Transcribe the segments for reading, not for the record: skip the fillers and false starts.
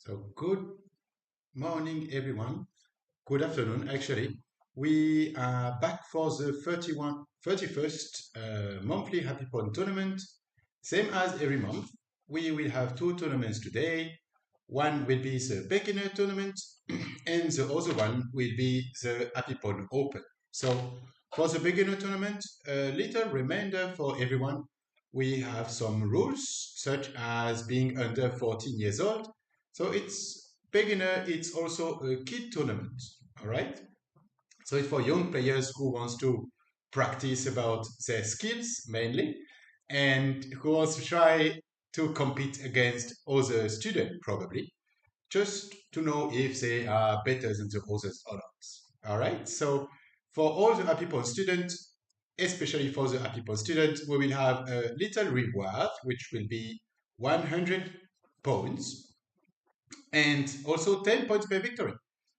So good morning, everyone. Good afternoon, actually. We are back for the 31st monthly Happy Pond tournament. Same as every month, we will have two tournaments today. One will be the beginner tournament, and the other one will be the Happy Pond Open. So for the beginner tournament, a little reminder for everyone. We have some rules, such as being under 14 years old. So it's beginner, it's also a kid tournament. All right. So it's for young players who wants to practice about their skills mainly, and who wants to try to compete against other students probably, just to know if they are better than the others or not. All right. So for all the Happy Pond students, especially for the Happy Pond students, we will have a little reward, which will be 100 points and also 10 points per victory.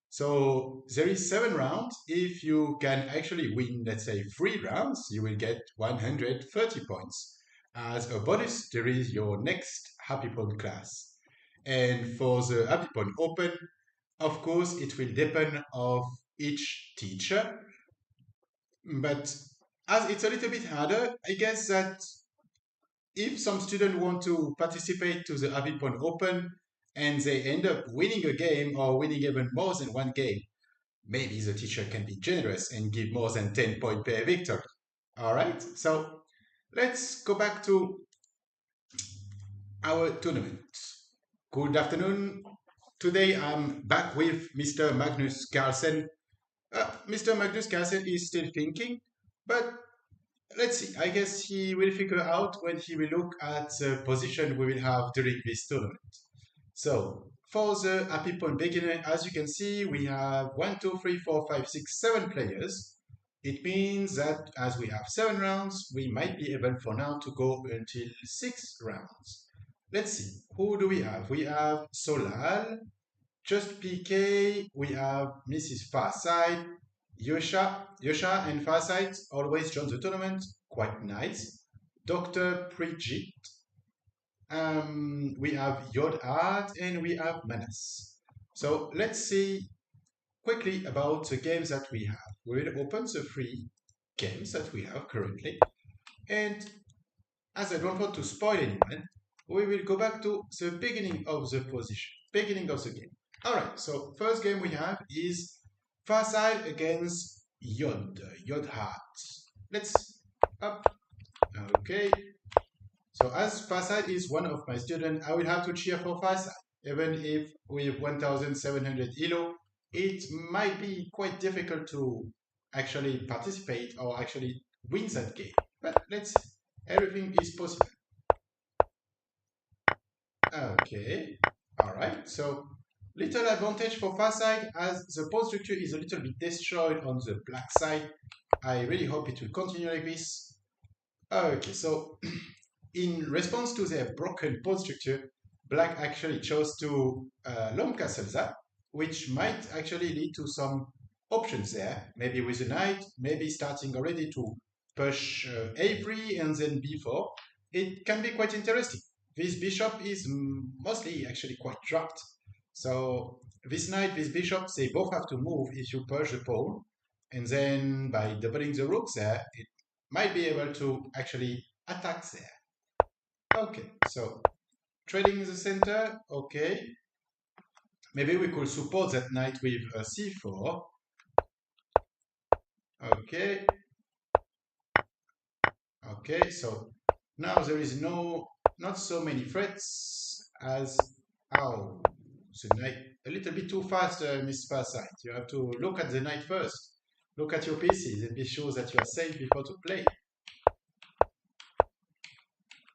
So there is 7 rounds. If you can actually win, let's say 3 rounds, you will get 130 points. As a bonus, there is your next Happy Pond class. And for the Happy Pond Open, of course, it will depend of each teacher. But as it's a little bit harder, I guess that if some students want to participate to the Happy Pond Open and they end up winning a game or winning even more than one game, maybe the teacher can be generous and give more than 10 points per victory. All right, so let's go back to our tournament. Good afternoon. Today I'm back with Mr. Magnus Carlsen. Mr. Magnus Carlsen is still thinking, but let's see. I guess he will figure out when he will look at the position we will have during this tournament. So for the Happy Point beginner, as you can see, we have 1, 2, 3, 4, 5, 6, 7 players. It means that as we have 7 rounds, we might be able for now to go until 6 rounds. Let's see, who do we have? We have Solal, Just PK, we have Mrs. Farside, Yosha and Farside always join the tournament, quite nice. Dr. Prijit, we have Yod Art, and we have Manas. So let's see quickly about the games that we have. We will open the 3 games that we have currently. And as I don't want to spoil anyone, we will go back to the beginning of the position, beginning of the game. All right, so first game we have is Farside against Yod Heart. Let's up. Okay, so as Farside is one of my students, I will have to cheer for Farside. Even if with 1,700 elo, it might be quite difficult to actually participate or actually win that game. But let's see. Everything is possible. Okay, all right. So little advantage for Farside as the pawn structure is a little bit destroyed on the black side. I really hope it will continue like this. Okay, so in response to their broken pawn structure, black actually chose to long castle that, which might actually lead to some options there. Maybe with a knight, maybe starting already to push a3 and then b4. It can be quite interesting. This bishop is mostly actually quite dropped. So this knight, this bishop, they both have to move if you push the pawn. And then by doubling the rooks there, it might be able to actually attack there. Okay, so trading in the center, okay. Maybe we could support that knight with a c4. Okay, okay, so now there is not so many threats as, oh, the knight, a little bit too fast, Miss Farside. You have to look at the knight first. Look at your pieces and be sure that you are safe before to play.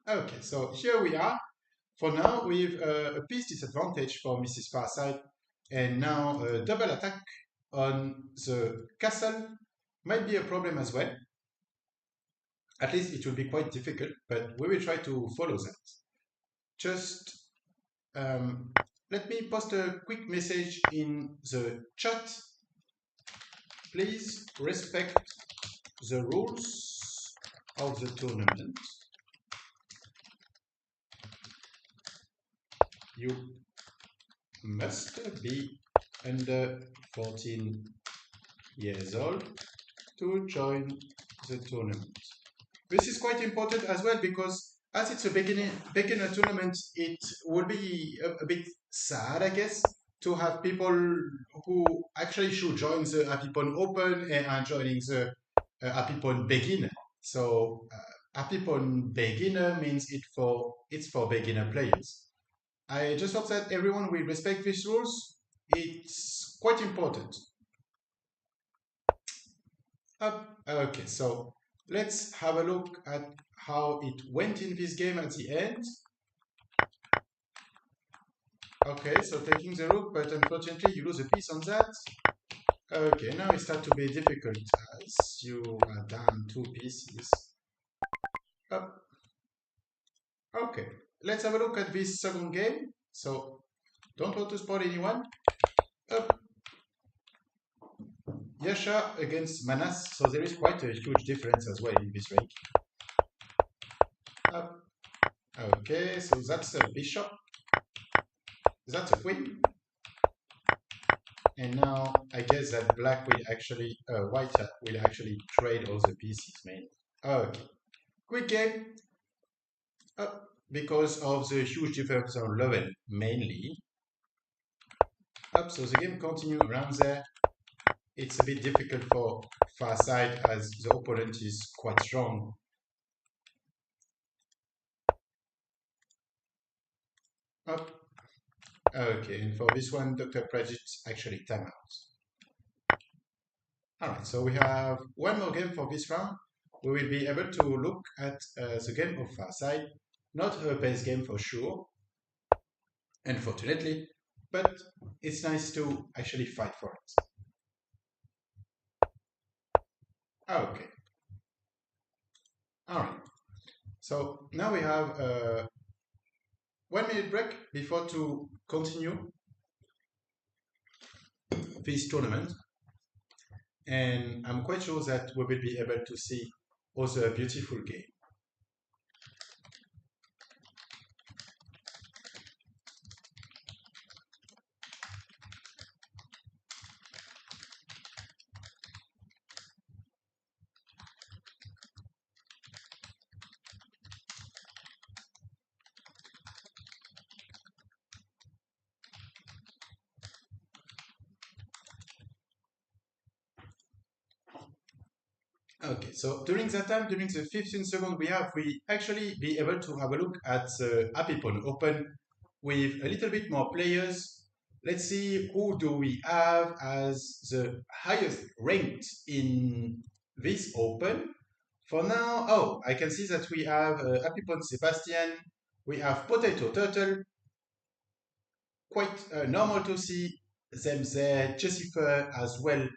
Okay, so here we are. For now, we have a piece disadvantage for Mrs. Farside, and now a double attack on the castle might be a problem as well. At least it will be quite difficult, but we will try to follow that. Just um, let me post a quick message in the chat. Please respect the rules of the tournament. You must be under 14 years old to join the tournament. This is quite important as well because as it's a beginner tournament, it will be a bit sad, I guess, to have people who actually should join the Happy Pond Open and are joining the Happy Pond Beginner. So Happy Pond Beginner means it's for beginner players. I just hope that everyone will respect these rules. It's quite important. Okay, so let's have a look at how it went in this game at the end. Okay, so taking the rook, but unfortunately you lose a piece on that. Okay, now it starts to be difficult as you are down two pieces. Up. Okay, let's have a look at this second game. So don't want to spot anyone. Up. Yasha against Manas, so there is quite a huge difference as well in this rank. Up. Okay, so that's a bishop. That's a queen. And now I guess that black will actually, white will actually trade all the pieces, man. Okay, quick game. Because of the huge difference on level, mainly. Up, so the game continues around there. It's a bit difficult for far side as the opponent is quite strong. Up. Okay, and for this one, Dr. Prajit actually time out. Alright, so we have one more game for this round. We will be able to look at the game of far side. Not her best game for sure, unfortunately, but it's nice to actually fight for it. Okay. Alright. So now we have a 1 minute break before to continue this tournament. And I'm quite sure that we will be able to see also a beautiful game. Okay, so during that time, during the 15 seconds we actually be able to have a look at the Happy Pond Open with a little bit more players. Let's see who do we have as the highest ranked in this Open. For now, oh, I can see that we have Happy Pond Sebastian, we have Potato Turtle, quite normal to see them there, Jessica as well,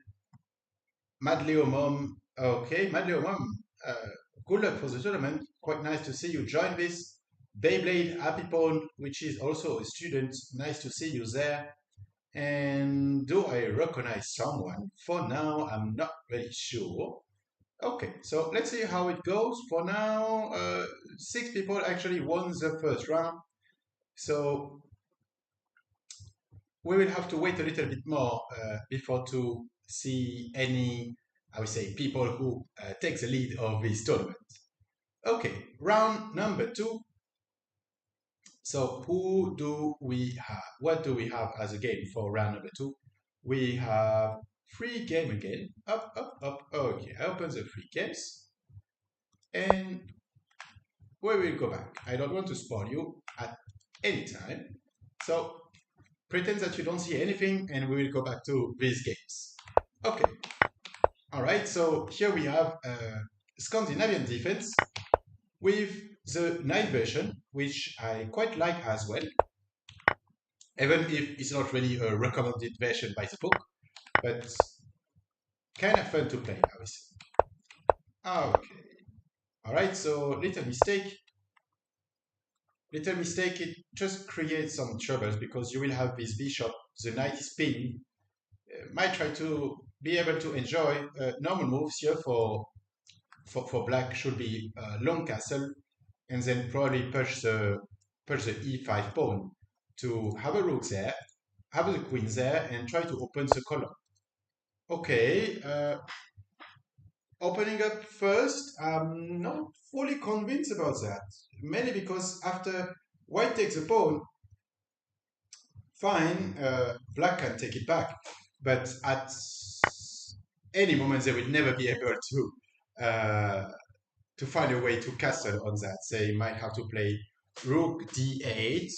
Mad Leo Mom. Okay, Mad Leo Mom, good luck for the tournament. Quite nice to see you join this. Beyblade Happy Pond, which is also a student. Nice to see you there. And do I recognize someone? For now, I'm not really sure. Okay, so let's see how it goes. For now, 6 people actually won the first round. So we will have to wait a little bit more before to see any, I would say, people who take the lead of this tournament. Okay, round number 2. So who do we have? What do we have as a game for round number 2? We have free game again. Up, up, up. Okay, I open the free games. And we will go back. I don't want to spoil you at any time. So pretend that you don't see anything and we will go back to these games. Okay. All right, so here we have Scandinavian defense with the night version, which I quite like as well, even if it's not really a recommended version by the book, but kind of fun to play, I would say. Okay. All right, so little mistake, it just creates some troubles because you will have this bishop, the knight is pinned. Might try to be able to enjoy normal moves here for black should be long castle and then probably push the e5 pawn to have a rook there. have the queen there and try to open the column. Okay, opening up first, I'm not fully convinced about that. Mainly because after white takes a pawn, fine, black can take it back. But at any moment, they will never be able to find a way to castle on that. They might have to play rook d8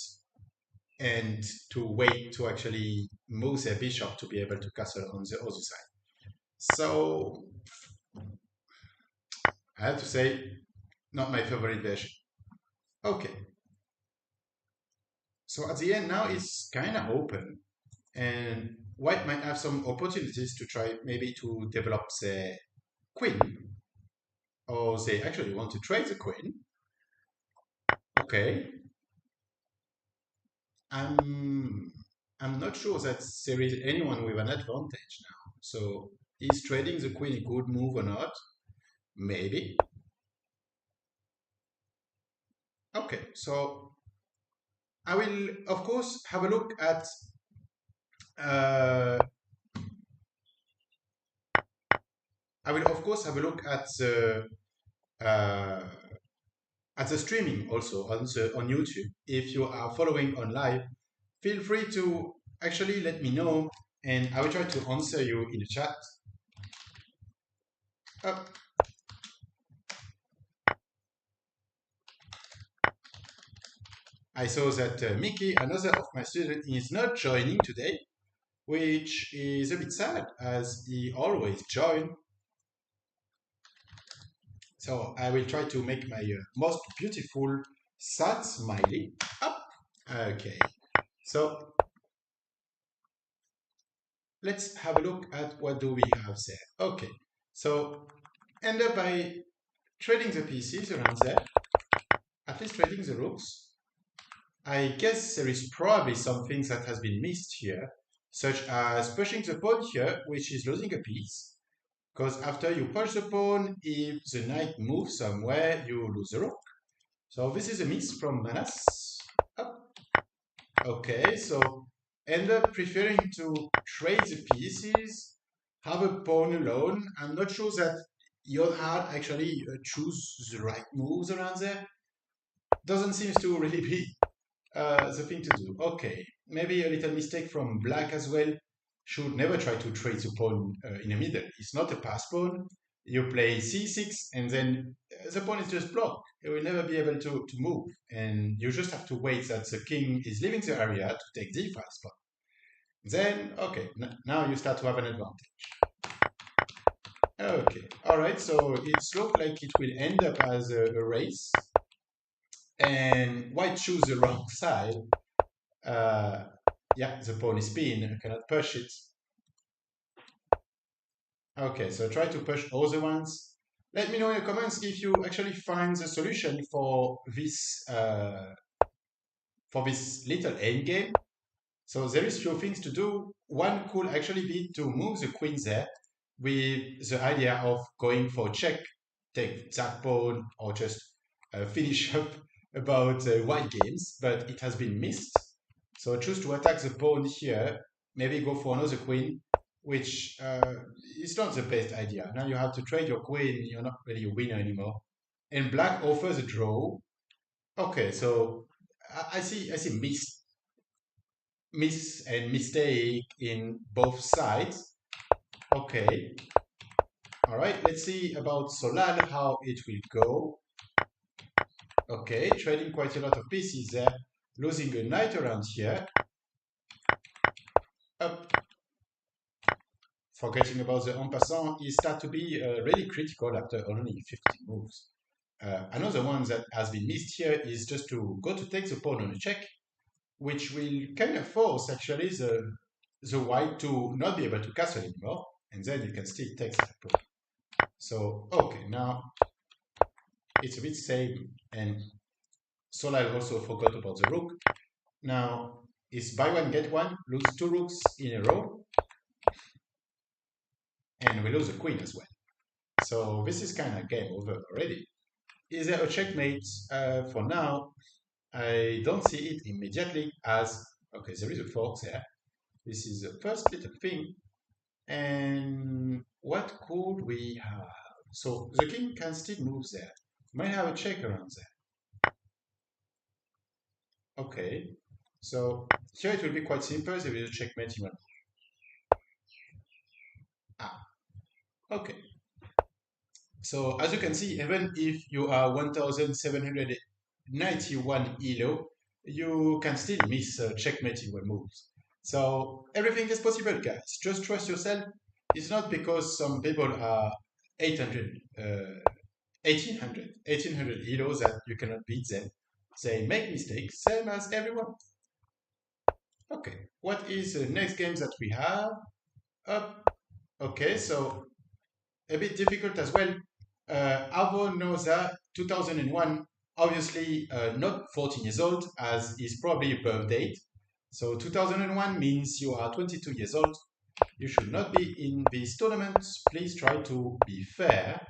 and to wait to actually move their bishop to be able to castle on the other side. So I have to say, not my favorite version. Okay, so at the end now it's kind of open, and white might have some opportunities to try maybe to develop the queen, or they actually want to trade the queen. Okay, I'm I'm not sure that there is anyone with an advantage now. So is trading the queen a good move or not? Maybe. Okay, so I will of course have a look uh, uh, at the streaming also on YouTube. If you are following on live, feel free to actually let me know, and I will try to answer you in the chat. Uh, I saw that Mickey, another of my students, is not joining today, which is a bit sad as he always join. So I will try to make my most beautiful sad smiley up. Okay, so let's have a look at what do we have there. Okay, so end up by trading the pieces around there, at least trading the rooks. I guess there is probably some things that has been missed here, such as pushing the pawn here, which is losing a piece. Because after you push the pawn, if the knight moves somewhere, you lose the rook. So this is a miss from Manas. Up. Okay, so end up preferring to trade the pieces, have a pawn alone. I'm not sure that your heart actually choose the right moves around there. Doesn't seem to really be the thing to do. Okay, maybe a little mistake from black as well. Should never try to trade the pawn in the middle. It's not a pass pawn. You play c6 and then the pawn is just blocked. It will never be able to move. And you just have to wait that the king is leaving the area to take the e5 spot. Then, okay, now you start to have an advantage. Okay, all right, so it looks like it will end up as a race. And white choose the wrong side. Uh, yeah, the pawn is pinned. I cannot push it. Okay, so try to push all the ones. Let me know in the comments if you actually find the solution for this little endgame. So there is few things to do. One could actually be to move the queen there with the idea of going for check, take that pawn, or just finish up about white games, but it has been missed. So choose to attack the pawn here, maybe go for another queen, which is not the best idea. Now you have to trade your queen, you're not really a winner anymore. And black offers a draw. Okay, so I see miss and mistake in both sides. Okay. All right, let's see about Solal, how it will go. Okay, trading quite a lot of pieces there, losing a knight around here. Up. Forgetting about the en passant, he start to be really critical after only 50 moves. Another one that has been missed here is just to go to take the pawn on a check, which will kind of force actually the white to not be able to castle anymore, and then you can still take that pawn. So, okay, now it's a bit same, and Solal also forgot about the rook. Now, it's buy one, get one, lose two rooks in a row, and we lose a queen as well. So this is kind of game over already. Is there a checkmate? For now, I don't see it immediately as, okay, there is a fork there. This is the first little thing. And what could we have? So the king can still move there. Might have a check around there. Okay. So here it will be quite simple. There is a checkmate in one. Ah, okay. So as you can see, even if you are 1791 elo, you can still miss checkmate in one moves. So everything is possible, guys. Just trust yourself. It's not because some people are 800, 1800 heroes that you cannot beat them. They make mistakes, same as everyone. Okay, what is the next game that we have? Okay, so a bit difficult as well. Avonosa 2001, obviously not 14 years old, as is probably a birth date. So 2001 means you are 22 years old. You should not be in these tournaments. Please try to be fair.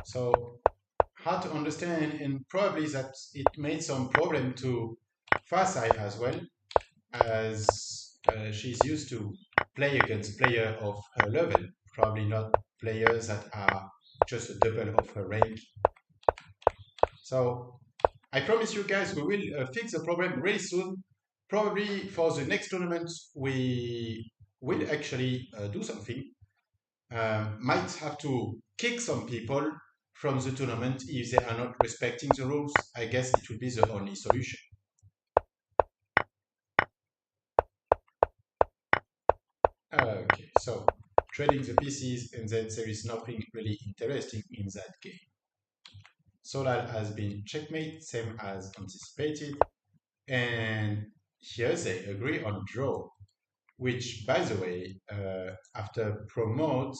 So hard to understand, and probably that it made some problem to Farside as well, as she's used to play against players of her level, probably not players that are just a double of her rank. So I promise you guys, we will fix the problem really soon. Probably for the next tournament, we will actually do something. Might have to kick some people from the tournament if they are not respecting the rules. I guess it will be the only solution. Okay, so trading the pieces, and then there is nothing really interesting in that game. Solal has been checkmate, same as anticipated, and here they agree on draw, which, by the way, after promote,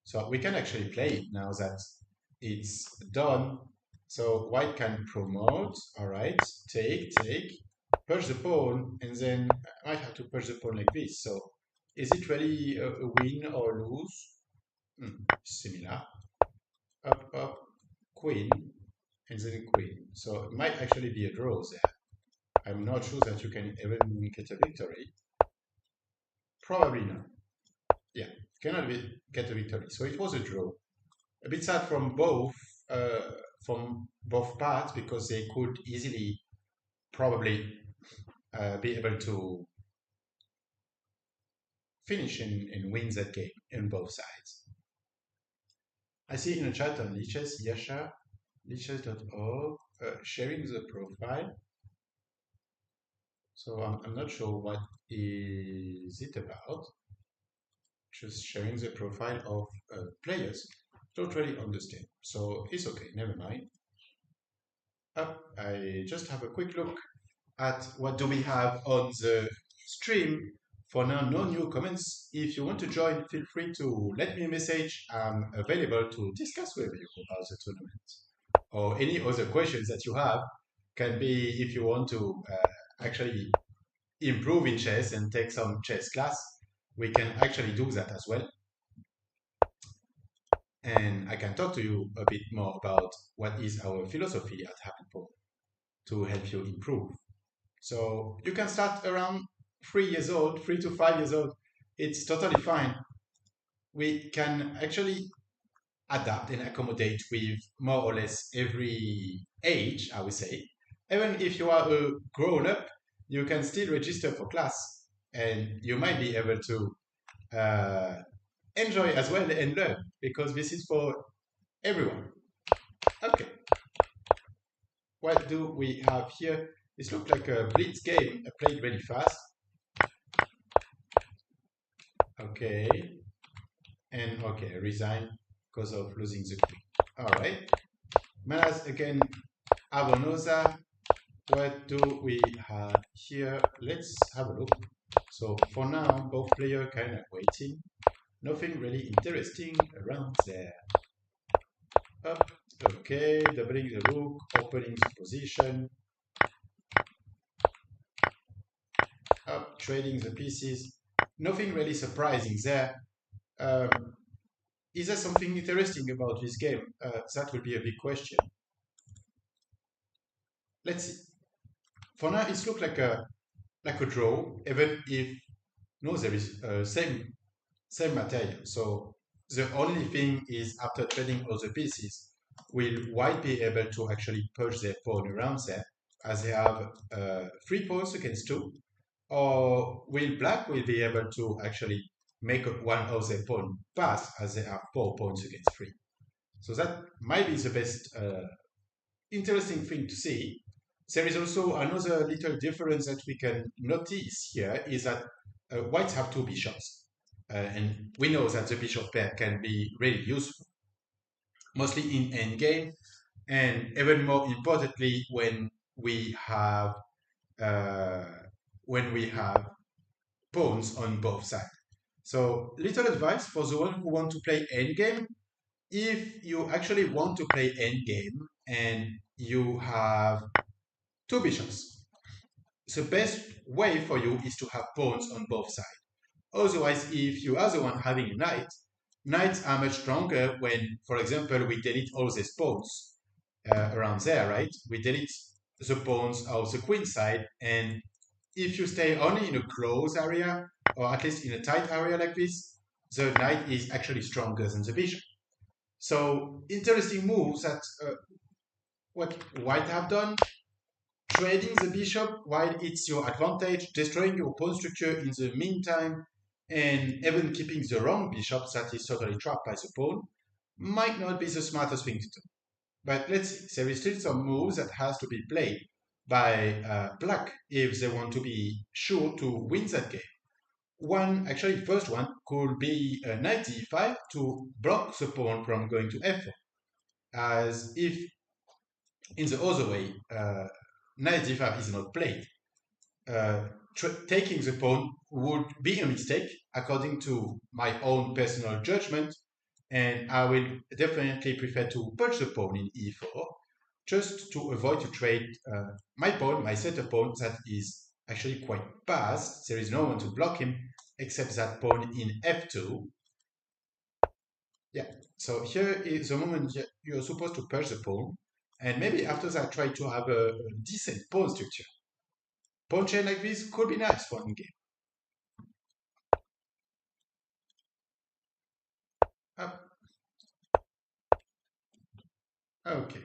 so we can actually play it now that it's done. So white can promote, all right, take, push the pawn, and then I might have to push the pawn like this. So is it really a win or lose? Similar. Up, queen, and then queen. So it might actually be a draw there. I'm not sure that you can even get a victory. Probably not. Yeah, cannot get a victory. So it was a draw. A bit sad from both parts because they could easily probably be able to finish and win that game in both sides. I see in the chat on Liches, Yasha, liches.org, sharing the profile. So I'm not sure what is it about. Just sharing the profile of players. Don't really understand. So it's okay, never mind. I just have a quick look at what do we have on the stream. For now, no new comments. If you want to join, feel free to let me a message. I'm available to discuss with you about the tournament. Or any other questions that you have can be if you want to actually improve in chess and take some chess class. We can actually do that as well. And I can talk to you a bit more about what is our philosophy at HappyPawn to help you improve. So you can start around 3 years old, 3 to 5 years old. It's totally fine. We can actually adapt and accommodate with more or less every age, I would say. Even if you are a grown up, you can still register for class and you might be able to uh, enjoy as well and learn because this is for everyone. Okay, what do we have here? This looks like a blitz game played really fast. Okay, and okay, resign because of losing the queen. All right, Manas again, Avonosa. What do we have here? Let's have a look. So for now, both players kind of waiting. Nothing really interesting around there. Up, okay, doubling the rook, opening the position. Up, trading the pieces. Nothing really surprising there. Um, is there something interesting about this game? That will be a big question. Let's see. For now, it looks like like a draw, even if no, there is same material. So the only thing is after trading all the pieces, will white be able to actually push their pawn around there as they have 3 pawns against 2, or will black will be able to actually make one of their pawn pass as they have 4 pawns against 3. So that might be the best interesting thing to see. There is also another little difference that we can notice here is that whites have 2 bishops. And we know that the bishop pair can be really useful, mostly in endgame, and even more importantly uh, when we have pawns on both sides. So little advice for the one who want to play endgame: if you actually want to play endgame and you have 2 bishops, the best way for you is to have pawns on both sides. Otherwise, if you are the one having a knight, knights are much stronger when, for example, we delete all these pawns around there, right? We delete the pawns of the queen side, and if you stay only in a close area, or at least in a tight area like this, the knight is actually stronger than the bishop. So interesting moves that what white have done, trading the bishop while it's your advantage, destroying your pawn structure in the meantime, and even keeping the wrong bishop that is totally trapped by the pawn, might not be the smartest thing to do. But let's see, there is still some moves that has to be played by black if they want to be sure to win that game. One, actually, first one could be knight d5 to block the pawn from going to f4, as if in the other way, knight d5 is not played. Taking the pawn would be a mistake according to my own personal judgment, and I will definitely prefer to push the pawn in e4 just to avoid to trade my pawn, my center pawn that is actually quite fast. There is no one to block him except that pawn in f2. Yeah, so here is the moment you're supposed to push the pawn, and maybe after that try to have a decent pawn structure. Pawn chain like this could be nice for in game. Up. Okay,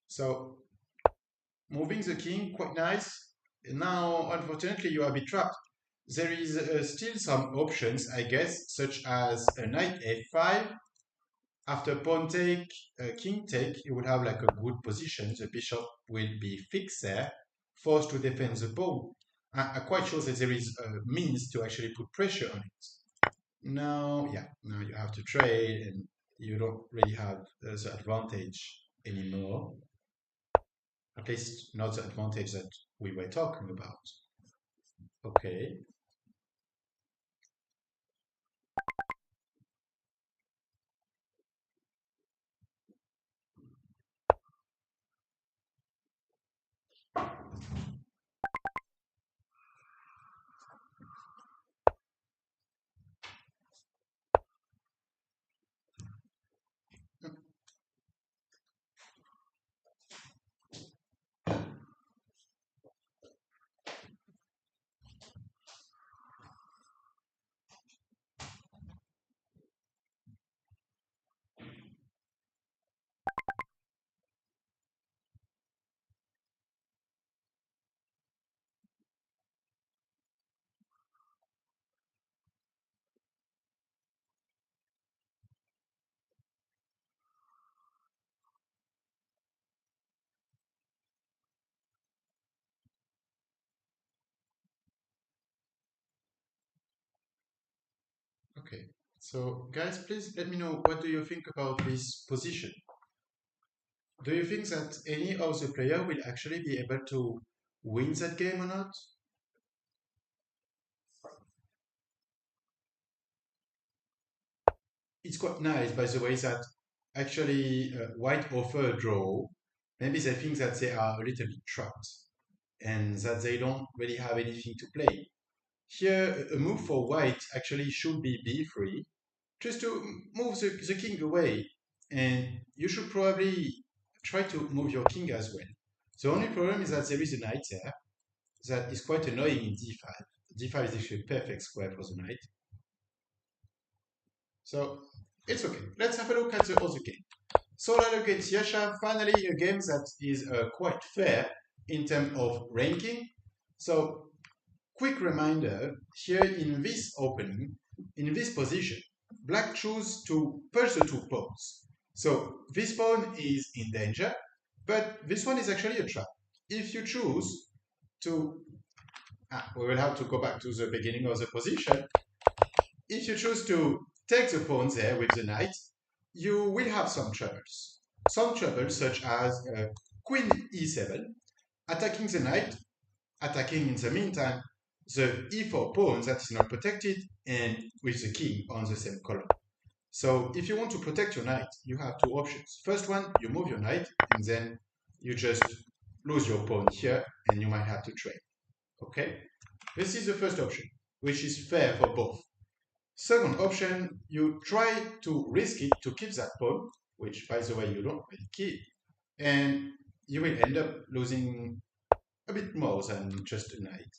so moving the king, quite nice. Now, unfortunately, you are a bit trapped. There is still some options, I guess, such as a knight f5. After pawn take, king take, you would have like a good position. The bishop will be fixed there, forced to defend the pawn. I'm quite sure that there is a means to actually put pressure on it. Now, yeah, now you have to trade, and you don't really have the advantage anymore. At least not the advantage that we were talking about. Okay. Okay. So, guys, please let me know what do you think about this position. Do you think that any of the player will actually be able to win that game or not? It's quite nice, by the way, that actually white offer a draw. Maybe they think that they are a little bit trapped and that they don't really have anything to play. Here, a move for white actually should be b3, just to move the king away. And you should probably try to move your king as well. The only problem is that there is a knight there. that is quite annoying in d5. d5 is actually a perfect square for the knight. So it's okay. Let's have a look at the other game. Solal against Yasha, finally a game that is quite fair in terms of ranking. So quick reminder, here in this opening, in this position, black choose to push the 2 pawns. So this pawn is in danger, but this one is actually a trap. If you choose to, we will have to go back to the beginning of the position. If you choose to take the pawn there with the knight, you will have some troubles. Some troubles such as queen e7, attacking the knight, attacking in the meantime the e4 pawn that is not protected, and with the king on the same column. So if you want to protect your knight, you have 2 options. First one, you move your knight, and then you just lose your pawn here, and you might have to trade. Okay? This is the first option, which is fair for both. Second option, you try to risk it to keep that pawn, which by the way you don't really keep, and you will end up losing a bit more than just a knight.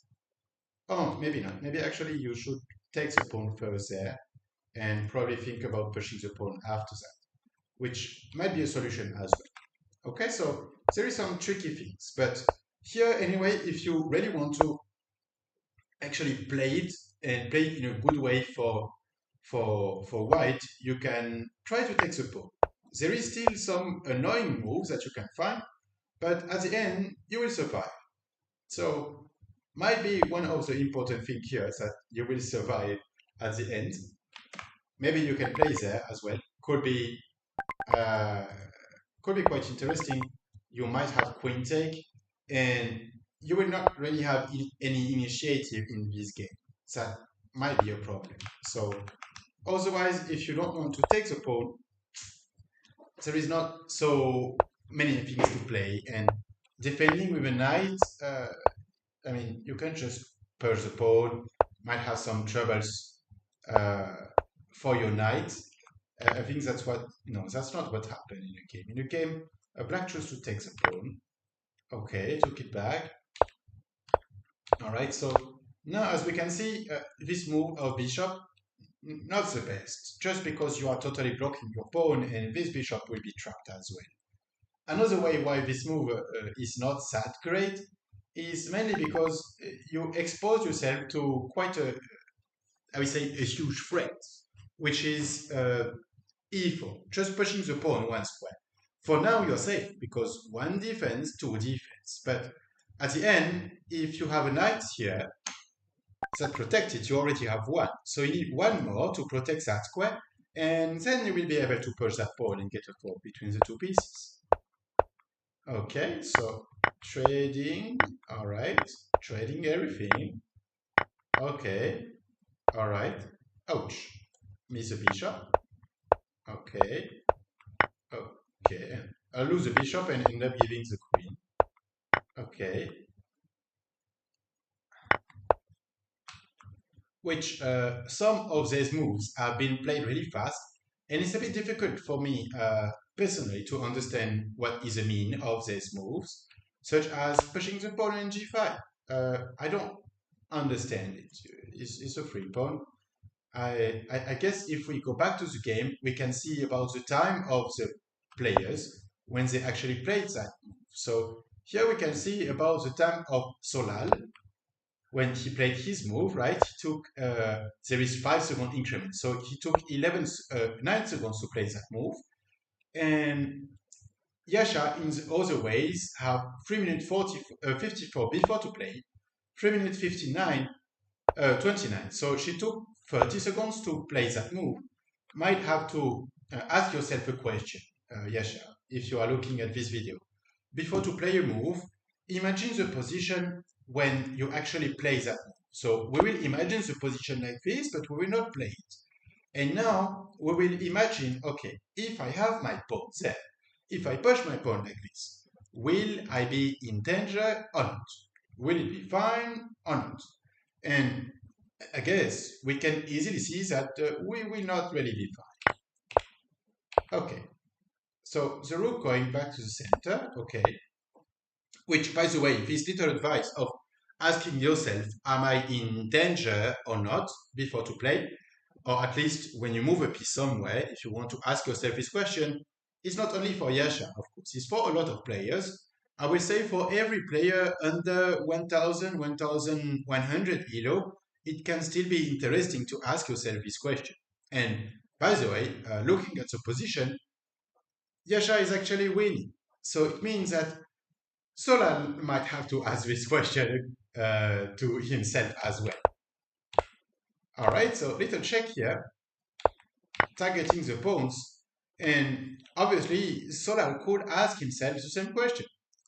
Oh, maybe not. Maybe actually you should take the pawn first there and probably think about pushing the pawn after that, which might be a solution as well. Okay, so there is some tricky things, but here anyway, if you really want to actually play it and play it in a good way for white, you can try to take the pawn. There is still some annoying moves that you can find, but at the end, you will survive. So might be one of the important things here is that you will survive at the end. Maybe you can play there as well. Uh, could be quite interesting. You might have queen take, and you will not really have any initiative in this game. That might be a problem. So otherwise, if you don't want to take the pawn, there is not so many things to play. And defending with a knight, I mean, you can just push the pawn, might have some troubles uh, for your knight. I think that's what, no, that's not what happened in a game. In a game, a black chose to take the pawn. Okay, took it back. All right, so now as we can see, this move of bishop, not the best, just because you are totally blocking your pawn and this bishop will be trapped as well. Another way why this move is not that great is mainly because you expose yourself to quite a, I would say, a huge threat, which is e4, just pushing the pawn one square. For now, you're safe because 1 defense, 2 defense. But at the end, if you have a knight here that protects it, you already have 1. So you need 1 more to protect that square, and then you will be able to push that pawn and get a 4 between the 2 pieces. Okay, so trading, all right, trading everything. Okay, all right. Ouch, miss a bishop. Okay, okay. I lose the bishop and end up giving the queen. Okay. Which some of these moves have been played really fast, and it's a bit difficult for me personally to understand what is the mean of these moves, such as pushing the pawn in g5. I don't understand it. It's a free pawn. I guess if we go back to the game, we can see about the time of the players when they actually played that move. So here we can see about the time of Solal when he played his move, right? He took, there is 5-second increment. So he took 9 seconds to play that move. And Yasha, in the other ways, have 3 minutes 54 before to play, 3 minutes 29. So she took 30 seconds to play that move. Might have to ask yourself a question, Yasha, if you are looking at this video. Before to play a move, imagine the position when you actually play that move. So we will imagine the position like this, but we will not play it. And now we will imagine, okay, if I have my pawn there, if I push my pawn like this, will I be in danger or not? Will it be fine or not? And I guess we can easily see that we will not really be fine. Okay, so the rook going back to the center, okay. Which, by the way, this little advice of asking yourself, am I in danger or not before to play? Or at least when you move a piece somewhere, if you want to ask yourself this question, it's not only for Yasha, of course, it's for a lot of players. I will say for every player under 1000, 1100 ELO, it can still be interesting to ask yourself this question. And by the way, looking at the position, Yasha is actually winning. So it means that Solal might have to ask this question to himself as well. All right, so little check here, targeting the pawns. And obviously, Solal could ask himself the same question,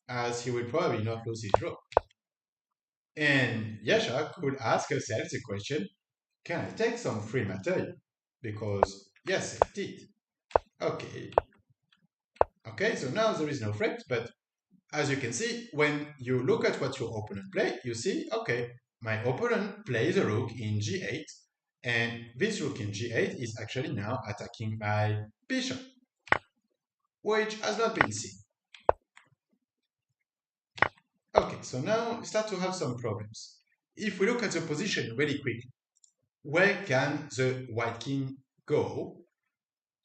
as he will probably not lose his draw. And Yasha could ask herself the question, can I take some free material? Because yes, it did. Okay. Okay, so now there is no threat, but as you can see, when you look at what your opponent play, you see, okay, my opponent plays a rook in g8, and this rook in g8 is actually now attacking my bishop, which has not been seen. Okay, so now we start to have some problems. If we look at the position really quickly, where can the white king go?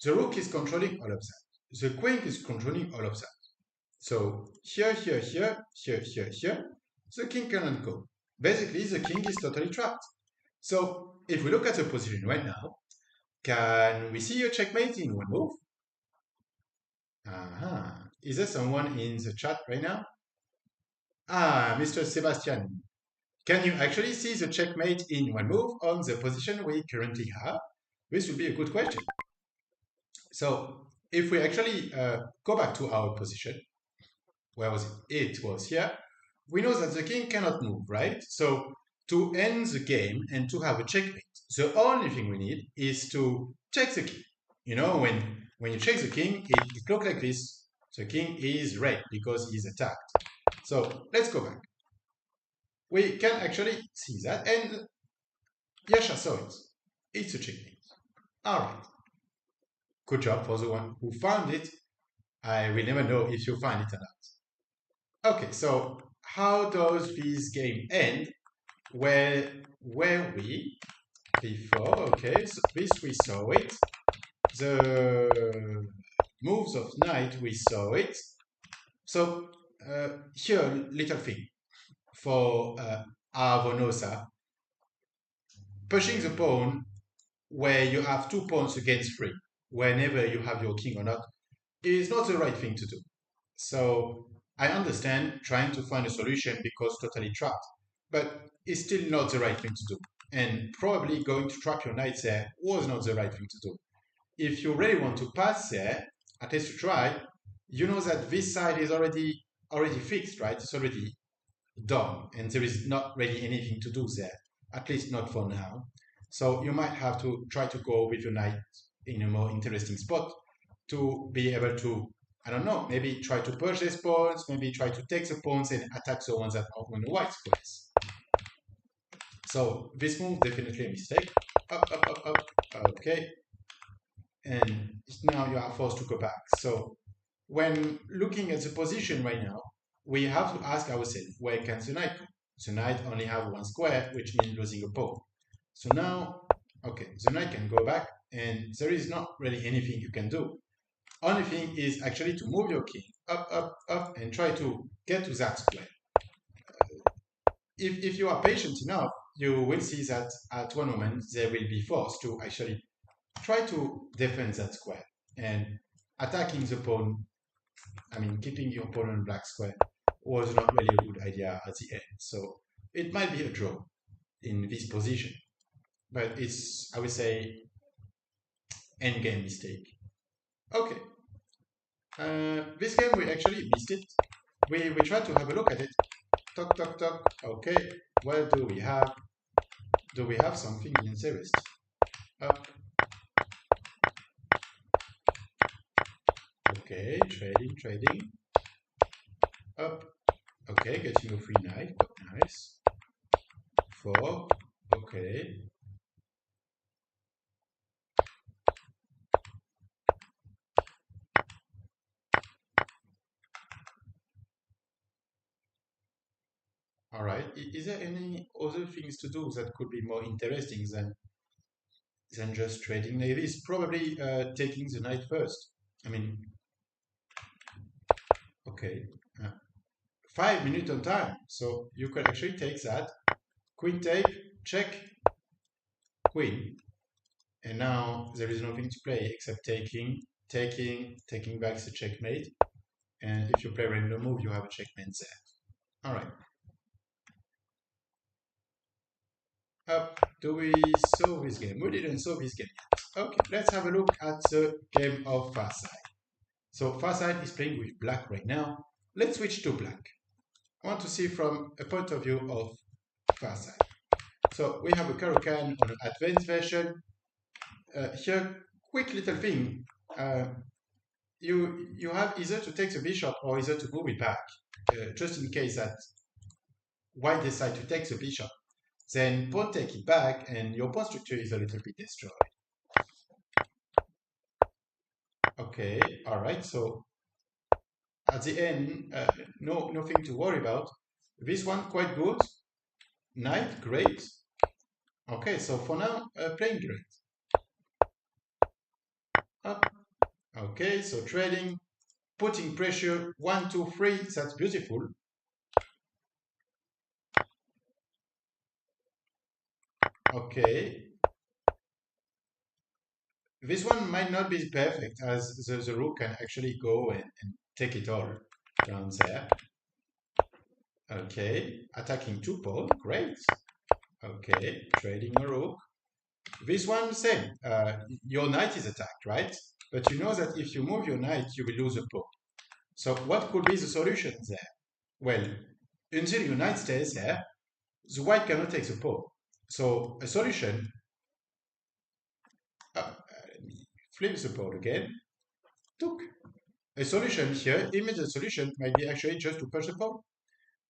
The rook is controlling all of that. The queen is controlling all of that. So here, here, here, here, here, here, the king cannot go. Basically, the king is totally trapped. So if we look at the position right now, can we see a checkmate in one move? Is there someone in the chat right now? Mr. Sebastian. Can you actually see the checkmate in one move on the position we currently have? This would be a good question. So if we actually go back to our position, where was it? It was here. We know that the king cannot move, right? So to end the game and to have a checkmate, the only thing we need is to check the king. You know, when you check the king, it looks like this. The king is red because he's attacked. So let's go back. We can actually see that, and Yasha saw it. It's a checkmate. All right. Good job for the one who found it. I will never know if you find it or not. Okay, so how does this game end? Where were we before? Okay, so this we saw it. The moves of knight, we saw it. So here, little thing for Avonosa, pushing the pawn where you have 2 pawns against 3, whenever you have your king or not, is not the right thing to do. So I understand trying to find a solution because totally trapped, but it's still not the right thing to do. And probably going to trap your knight there was not the right thing to do. If you really want to pass there, at least to try, you know that this side is already fixed, right? It's already done, and there is not really anything to do there, at least not for now. So you might have to try to go with your knight in a more interesting spot to be able to, I don't know, maybe try to push these pawns, maybe try to take the pawns and attack the ones that are on the white squares. So this move, definitely a mistake. Up, up, up, up. Okay. And now you are forced to go back. So when looking at the position right now, we have to ask ourselves, where can the knight go? The knight only have one square, which means losing a pawn. So now, okay, the knight can go back, and there is not really anything you can do. Only thing is actually to move your king up, up, up, and try to get to that square. If you are patient enough, you will see that at one moment they will be forced to actually try to defend that square. And attacking the pawn, I mean, keeping your pawn on black square was not really a good idea at the end. So it might be a draw in this position. But it's, I would say, endgame mistake. Okay. This game we actually missed it. We tried to have a look at it. Talk, talk, talk. Okay. What do we have? Do we have something interesting? Up. Okay, trading, trading. Up. Okay, getting a free knight. Nice. 4. Okay. All right. Is there any other things to do that could be more interesting than just trading navies? Probably taking the knight first. I mean, okay, uh, 5 minutes on time. So you could actually take that. Queen take, check, queen. And now there is nothing to play except taking back the checkmate. And if you play random move, you have a checkmate there. All right. Up. Do we solve this game? We didn't solve this game yet. Okay, let's have a look at the game of Farside. So Farside is playing with black right now. Let's switch to black. I want to see from a point of view of Farside. So we have a Caro-Kann on an advanced version. Here, quick little thing. You have either to take the bishop or either to move it back, just in case that white decide to take the bishop. Then pawn take it back, and your pawn structure is a little bit destroyed. Okay, all right. So at the end, nothing to worry about. This one quite good. Knight, great. Okay, so for now, playing great. Up. Okay, so trading, putting pressure, 1, 2, 3. That's beautiful. Okay. This one might not be perfect, as the rook can actually go and take it all down there. Okay, attacking 2 pawns, great. Okay, trading a rook. This one, same. Your knight is attacked, right? But you know that if you move your knight, you will lose a pawn. So what could be the solution there? Well, until your knight stays there, the white cannot take the pawn. So a solution, let me flip the pawn again. Took. A solution here, immediate solution, might be actually just to push the pawn.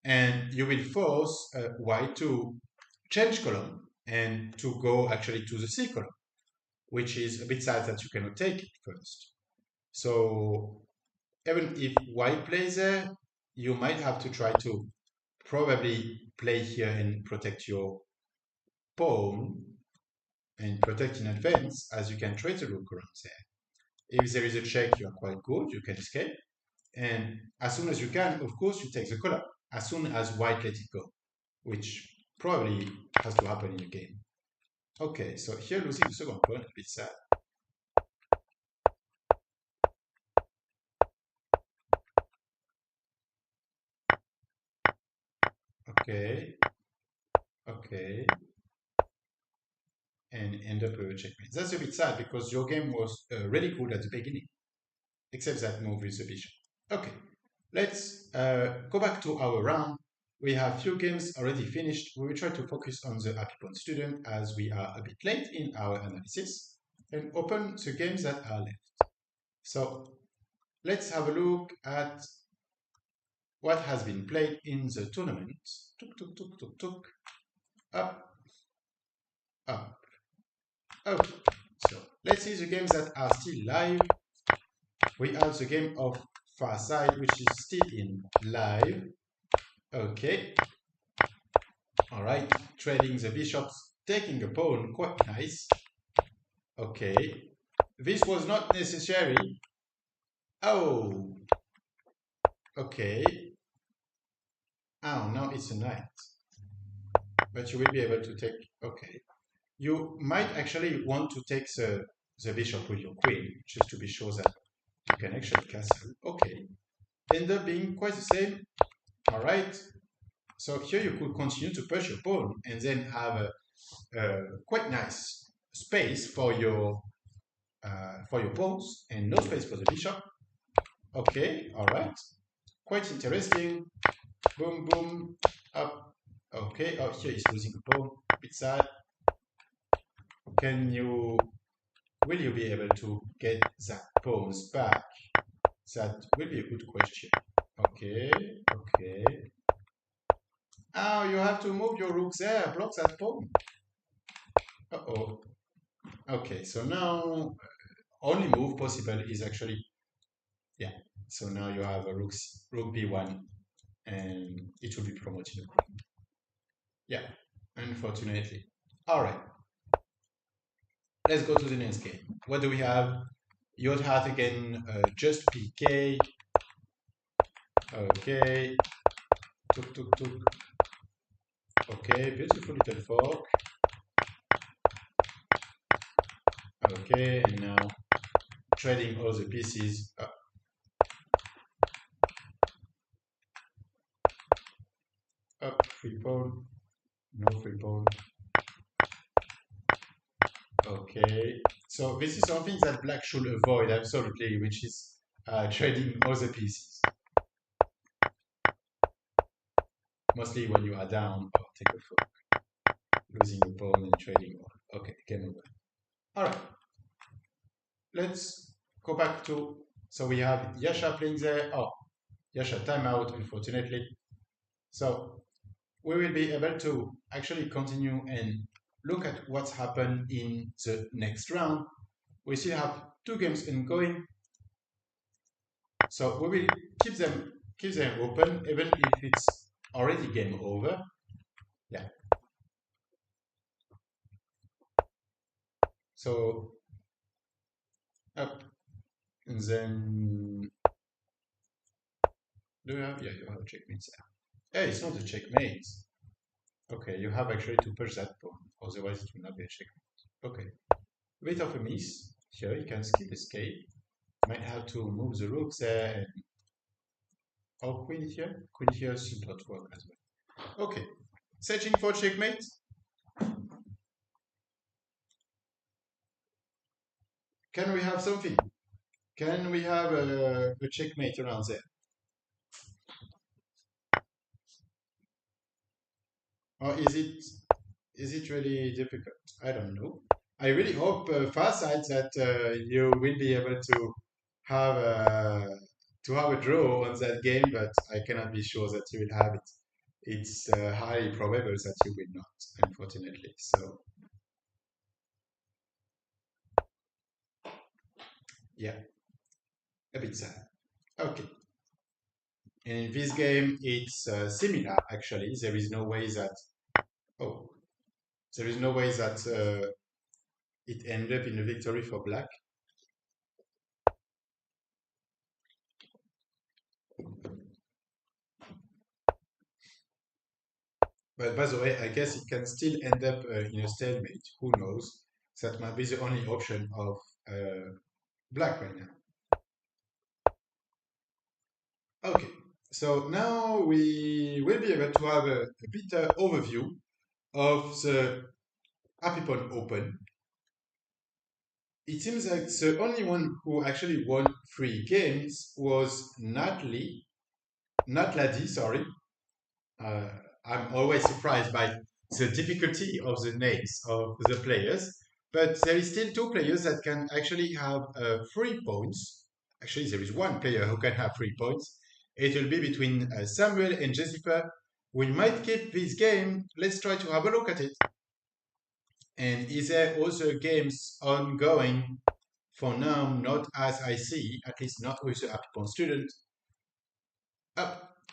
And you will force white to change column and to go actually to the C column, which is a bit sad that you cannot take it first. So even if white plays there, you might have to try to probably play here and protect your pawn and protect in advance, as you can trade the rook around there. If there is a check, you are quite good, you can escape. And as soon as you can, of course, you take the color, as soon as white let it go, which probably has to happen in the game. Okay, so here losing the second pawn, a bit sad. Okay, okay, and end up with a checkmate. That's a bit sad because your game was really good at the beginning, except that move with the bishop. Okay, let's go back to our round. We have few games already finished. We will try to focus on the Happy Pawn student as we are a bit late in our analysis and open the games that are left. So let's have a look at what has been played in the tournament. Tuk, tuk, tuk, tuk, tuk. Up, up. Okay, so let's see the games that are still live. We have the game of Farside, which is still in live. Okay. All right, trading the bishops, taking a pawn, quite nice. Okay. This was not necessary. Oh. Okay. Oh, now it's a knight. But you will be able to take, okay. You might actually want to take the bishop with your queen, just to be sure that you can actually castle. Okay. End up being quite the same. All right. So here you could continue to push your pawn and then have a quite nice space for your pawns and no space for the bishop. Okay, all right. Quite interesting. Boom, boom, up. Okay, oh, here is losing a pawn. A bit sad. Will you be able to get that pawns back? That will be a good question. Okay, okay. Oh, you have to move your rook there, block that pawn. Uh-oh. Okay, so now only move possible is actually, yeah. So now you have a rook b1 and it will be promoted. Yeah, unfortunately. All right, let's go to the next game. What do we have? You'd have again, just PK. Okay, tuk tuk tuk. Okay, beautiful little fork. Okay, and now trading all the pieces. Up, free pawn, no free pawn. Okay, so this is something that black should avoid absolutely, which is trading all the pieces. Mostly when you are down, or take a fork, losing a pawn and trading all. Okay, game over. All right, let's go back to. So we have Yasha playing there. Oh, Yasha timeout, unfortunately. So we will be able to actually continue and look at what's happened in the next round. We still have two games ongoing, so we will keep them open even if it's already game over. Yeah. So up and then do you have, yeah, you have checkmate there. Hey, it's not a checkmate. Okay, you have actually to push that pawn, otherwise it will not be a checkmate. Okay. Bit of a miss. Here you can skip escape. Might have to move the rook there and or queen here. Queen here should not work as well. Okay. Searching for checkmate. Can we have something? Can we have a checkmate around there? Or is it really difficult? I don't know. I really hope, Farsight, that you will be able have a draw on that game, but I cannot be sure that you will have it. It's highly probable that you will not, unfortunately. So yeah, a bit sad. Okay. In this game, it's similar actually. Oh, there is no way that it ended up in a victory for black. But by the way, I guess it can still end up in a stalemate. Who knows? That might be the only option of black right now. Okay, so now we will be able to have a bit overview of the Happy Pawn Open. It seems like the only one who actually won 3 games was Natladi, sorry. Uh, I'm always surprised by the difficulty of the names of the players, but there is still two players that can actually have 3 points. Actually, there is one player who can have 3 points. It will be between Samuel and Jessica. We might keep this game. Let's try to have a look at it. And is there also games ongoing? For now, not as I see, at least not with the Apicon student.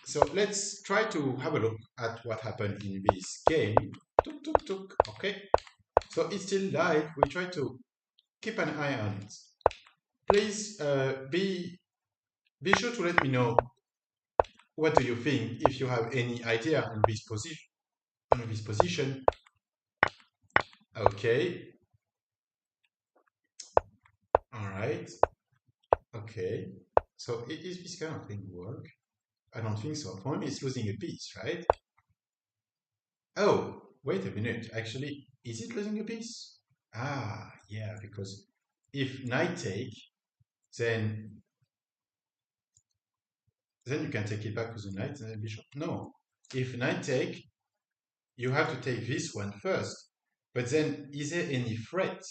So let's try to have a look at what happened in this game. Tuk, tuk, tuk. Okay. So it's still live. We try to keep an eye on it. Please be sure to let me know what do you think if you have any idea on this position. Okay. All right. Okay. So is this kind of thing work? I don't think so. For me, it's losing a piece, right? Oh, wait a minute. Actually, is it losing a piece? Ah, yeah, because if knight take, then you can take it back to the knight and then bishop. No, if knight take, you have to take this one first. But then, is there any threat?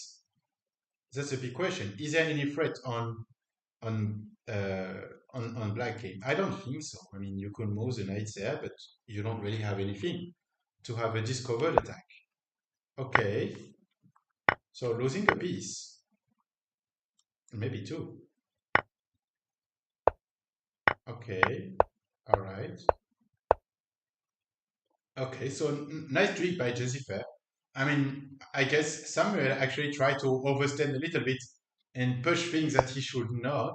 That's a big question. Is there any threat on on black game? I don't think so. I mean, you can move the knight there, but you don't really have anything to have a discovered attack. Okay, so losing a piece, maybe two. Okay, all right. Okay, so nice trick by Jessica. I mean, I guess Samuel actually tried to overstand a little bit and push things that he should not.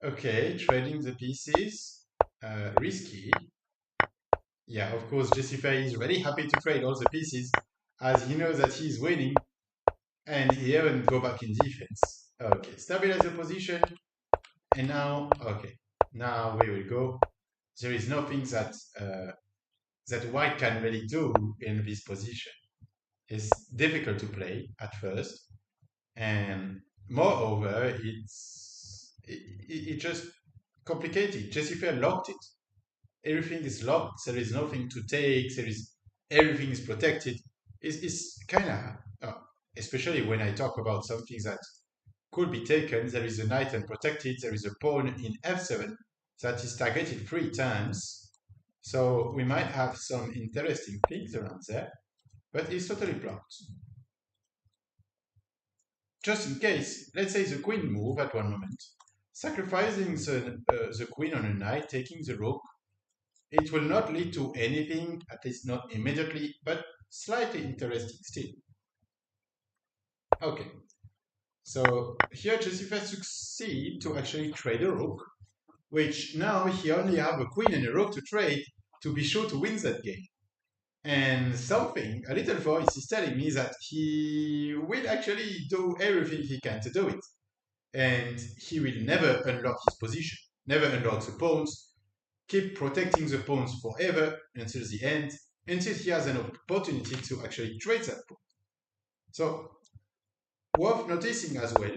Okay, trading the pieces, risky. Yeah, of course, Jessica is really happy to trade all the pieces as he knows that he's winning and he even go back in defense. Okay, stabilize the position and now, okay, now we will go. There is nothing that that white can really do in this position. It's difficult to play at first, and moreover, it just complicated. Jessica locked it. Everything is locked. There is nothing to take. There is everything is protected. It's kind of especially when I talk about something that could be taken. There is a knight unprotected. There is a pawn in f7 that is targeted 3 times. So we might have some interesting things around there, but it's totally blocked. Just in case, let's say the queen move at one moment, sacrificing the queen on a knight, taking the rook, it will not lead to anything, at least not immediately, but slightly interesting still. Okay, so here Joseph succeed to actually trade a rook, which now he only have a queen and a rook to trade to be sure to win that game. And something, a little voice is telling me that he will actually do everything he can to do it. And he will never unlock his position, never unlock the pawns, keep protecting the pawns forever until the end, until he has an opportunity to actually trade that pawn. So, worth noticing as well,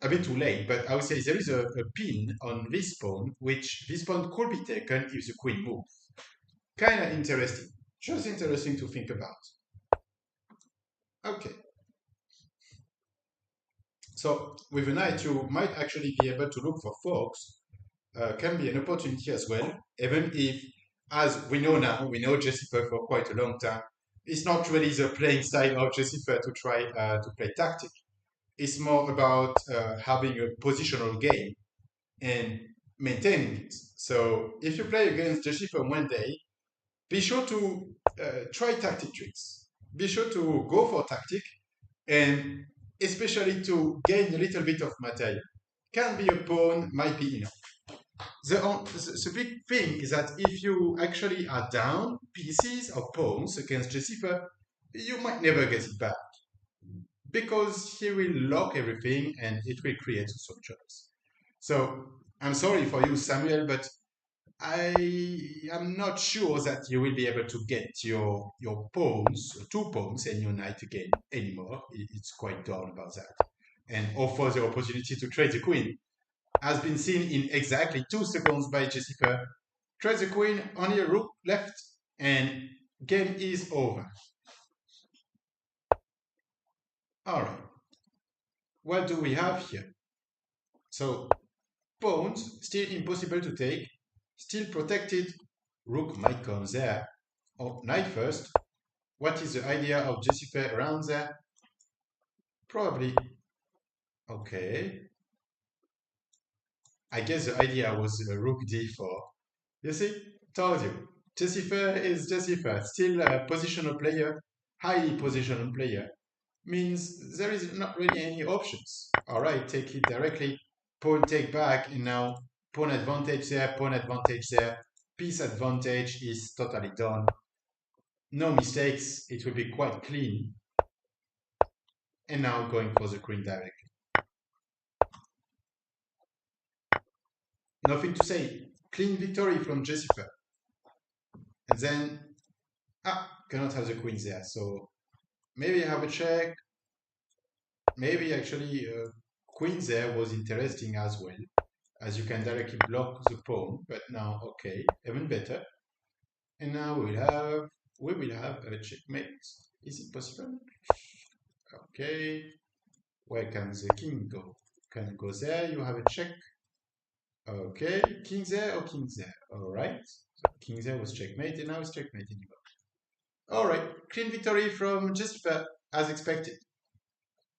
a bit too late, but I would say there is a pin on this pawn, which this pawn could be taken if the queen moves. Kind of interesting, just interesting to think about. Okay, so with a knight, you might actually be able to look for forks. Can be an opportunity as well, even if, as we know now, we know Jessica for quite a long time. It's not really the playing style of Jessica to try to play tactic. It's more about having a positional game and maintaining it. So if you play against Jessica one day, be sure to try tactic tricks. Be sure to go for tactic and especially to gain a little bit of material. Can be a pawn, might be enough. The big thing is that if you actually are down pieces or pawns against Jessica, you might never get it back because he will lock everything and it will create some troubles. So I'm sorry for you, Samuel, but I am not sure that you will be able to get your pawns, 2 pawns, and your knight again anymore. It's quite done about that. And offer the opportunity to trade the queen has been seen in exactly 2 seconds by Jessica. Trade the queen, only a rook left, and game is over. All right, what do we have here? So pawns still impossible to take, still protected. Rook might come there. Oh, knight first. What is the idea of Jessica around there? Probably. Okay. I guess the idea was rook d4. You see, told you. Jessica is Jessica, still a positional player, highly positional player. Means there is not really any options. All right, take it directly, pawn take back, and now pawn advantage there, pawn advantage there. Piece advantage is totally done. No mistakes, it will be quite clean. And now going for the queen directly. Nothing to say. Clean victory from Jessica. And then, cannot have the queen there. So maybe I have a check. Maybe actually queen there was interesting as well, as you can directly block the pawn. But now, okay, even better. And now we will have a checkmate. Is it possible? Okay. Where can the king go? Can go there. You have a check. Okay, king there or king there. All right. So king there was checkmate, and now it's checkmate anymore. All right, clean victory from Jessica as expected.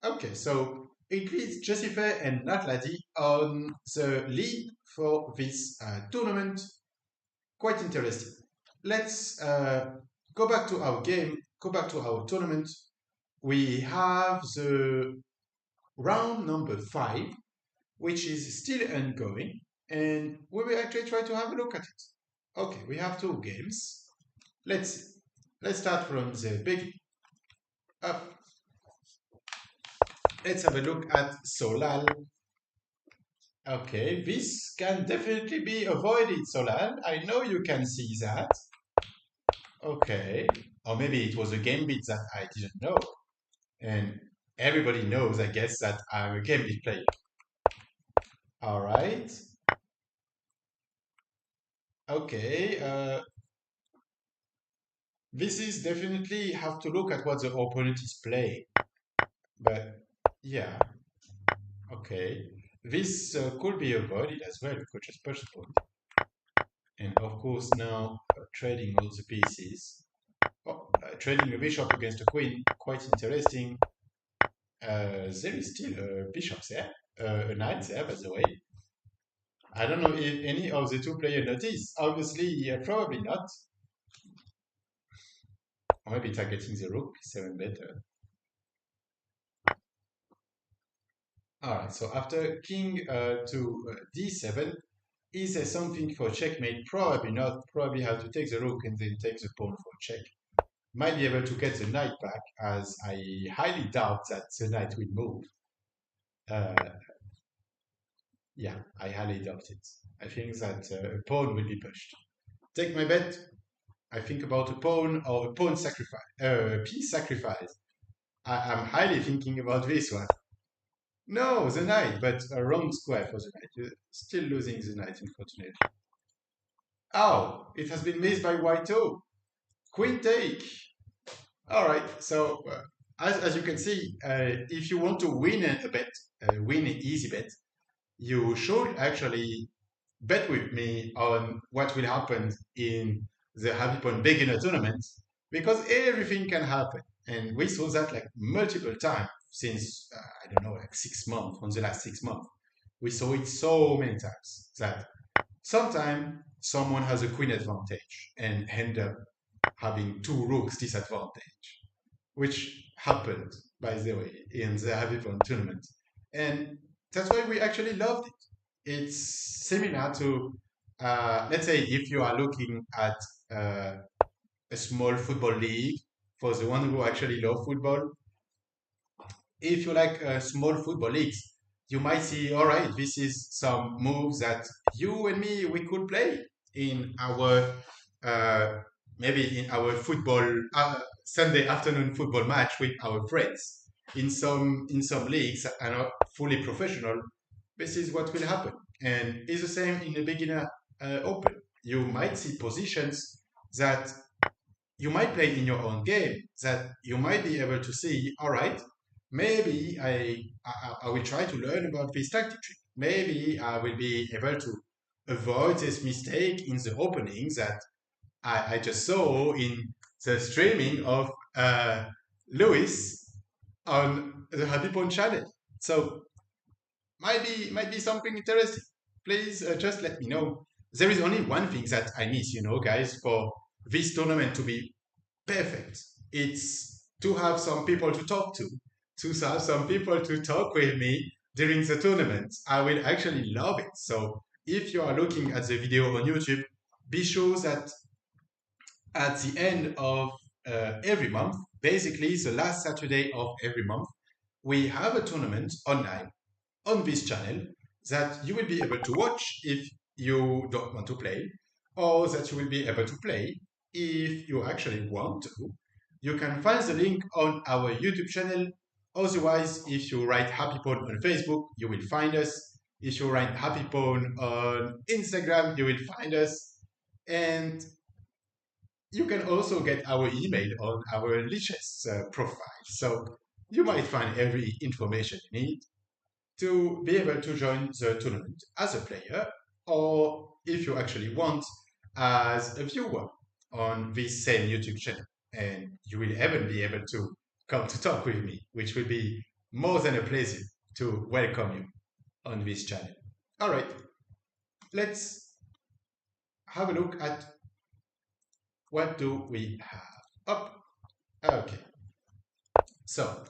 Okay, so it leads Jessica and Natladi on the lead for this tournament. quite interesting. Let's go back to our game, go back to our tournament. We have the round number 5, which is still ongoing, and we will actually try to have a look at it. Okay, we have 2 games. Let's start from the beginning. Up. Let's have a look at Solal. Okay, this can definitely be avoided, Solal. I know you can see that. Okay, or maybe it was a gambit that I didn't know. And everybody knows, I guess, that I'm a gambit player. All right. Okay, this is definitely have to look at what the opponent is playing. But yeah, okay. This could be avoided as well. Could just postpone. And of course, now trading all the pieces. Oh, trading a bishop against a queen, quite interesting. There is still a bishop there, a knight there, by the way. I don't know if any of the 2 players noticed. Obviously, probably not. Or maybe targeting the rook, 7 better. Alright, so after king to d7, is there something for checkmate? Probably not. Probably have to take the rook and then take the pawn for check. Might be able to get the knight back, as I highly doubt that the knight will move. Yeah, I highly doubt it. I think that a pawn will be pushed. Take my bet. I think about a pawn or a pawn sacrifice, piece sacrifice. I'm highly thinking about this one. No, the knight, but a wrong square for the knight. You're still losing the knight, unfortunately. Oh, it has been missed by white too. Queen take. All right, so as you can see, if you want to win a bet, win an easy bet, you should actually bet with me on what will happen in the Happy Point beginner tournament, because everything can happen. And we saw that like multiple times since, I don't know, like 6 months, on the last 6 months. We saw it so many times that sometimes someone has a queen advantage and end up having 2 rooks disadvantage, which happened, by the way, in the Happy Point tournament. And that's why we actually loved it. It's similar to, let's say, if you are looking at uh, a small football league, for the one who actually love football, if you like small football leagues, you might see, all right, this is some moves that you and me we could play in our uh, maybe in our football Sunday afternoon football match with our friends. In some leagues that are not fully professional, this is what will happen, and it's the same in the beginner open. You might see positions that you might play in your own game that you might be able to see, all right, maybe I will try to learn about this tactic trick. Maybe I will be able to avoid this mistake in the opening that I just saw in the streaming of Lewis on the Happy Point channel. So might be something interesting. Please just let me know. There is only one thing that I miss, guys, for this tournament to be perfect. It's to have some people to have some people to talk with me during the tournament. I will actually love it. So if you are looking at the video on YouTube, be sure that at the end of every month, basically the last Saturday of every month, we have a tournament online on this channel that you will be able to watch if you don't want to play, or that you will be able to play if you actually want to. You can find the link on our YouTube channel. Otherwise, if you write Happy Pawn on Facebook, you will find us. If you write Happy Pawn on Instagram, you will find us. And you can also get our email on our Lichess profile. So you might find every information you need to be able to join the tournament as a player, or if you actually want, as a viewer on this same YouTube channel. And you will even be able to come to talk with me, which will be more than a pleasure to welcome you on this channel. All right, let's have a look at what do we have. Up. Okay. So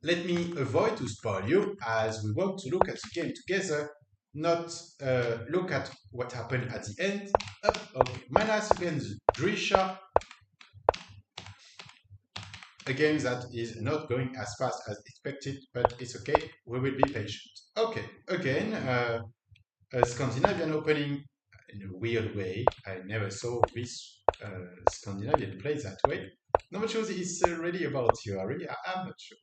let me avoid to spoil you as we want to look at the game together, not look at what happened at the end. Up. Okay. Manas against Drisha. A game that is not going as fast as expected, but it's okay. We will be patient. Okay. Again, a Scandinavian opening in a weird way. I never saw this Scandinavian play that way. Not sure it's really about you, Ari. I'm not sure.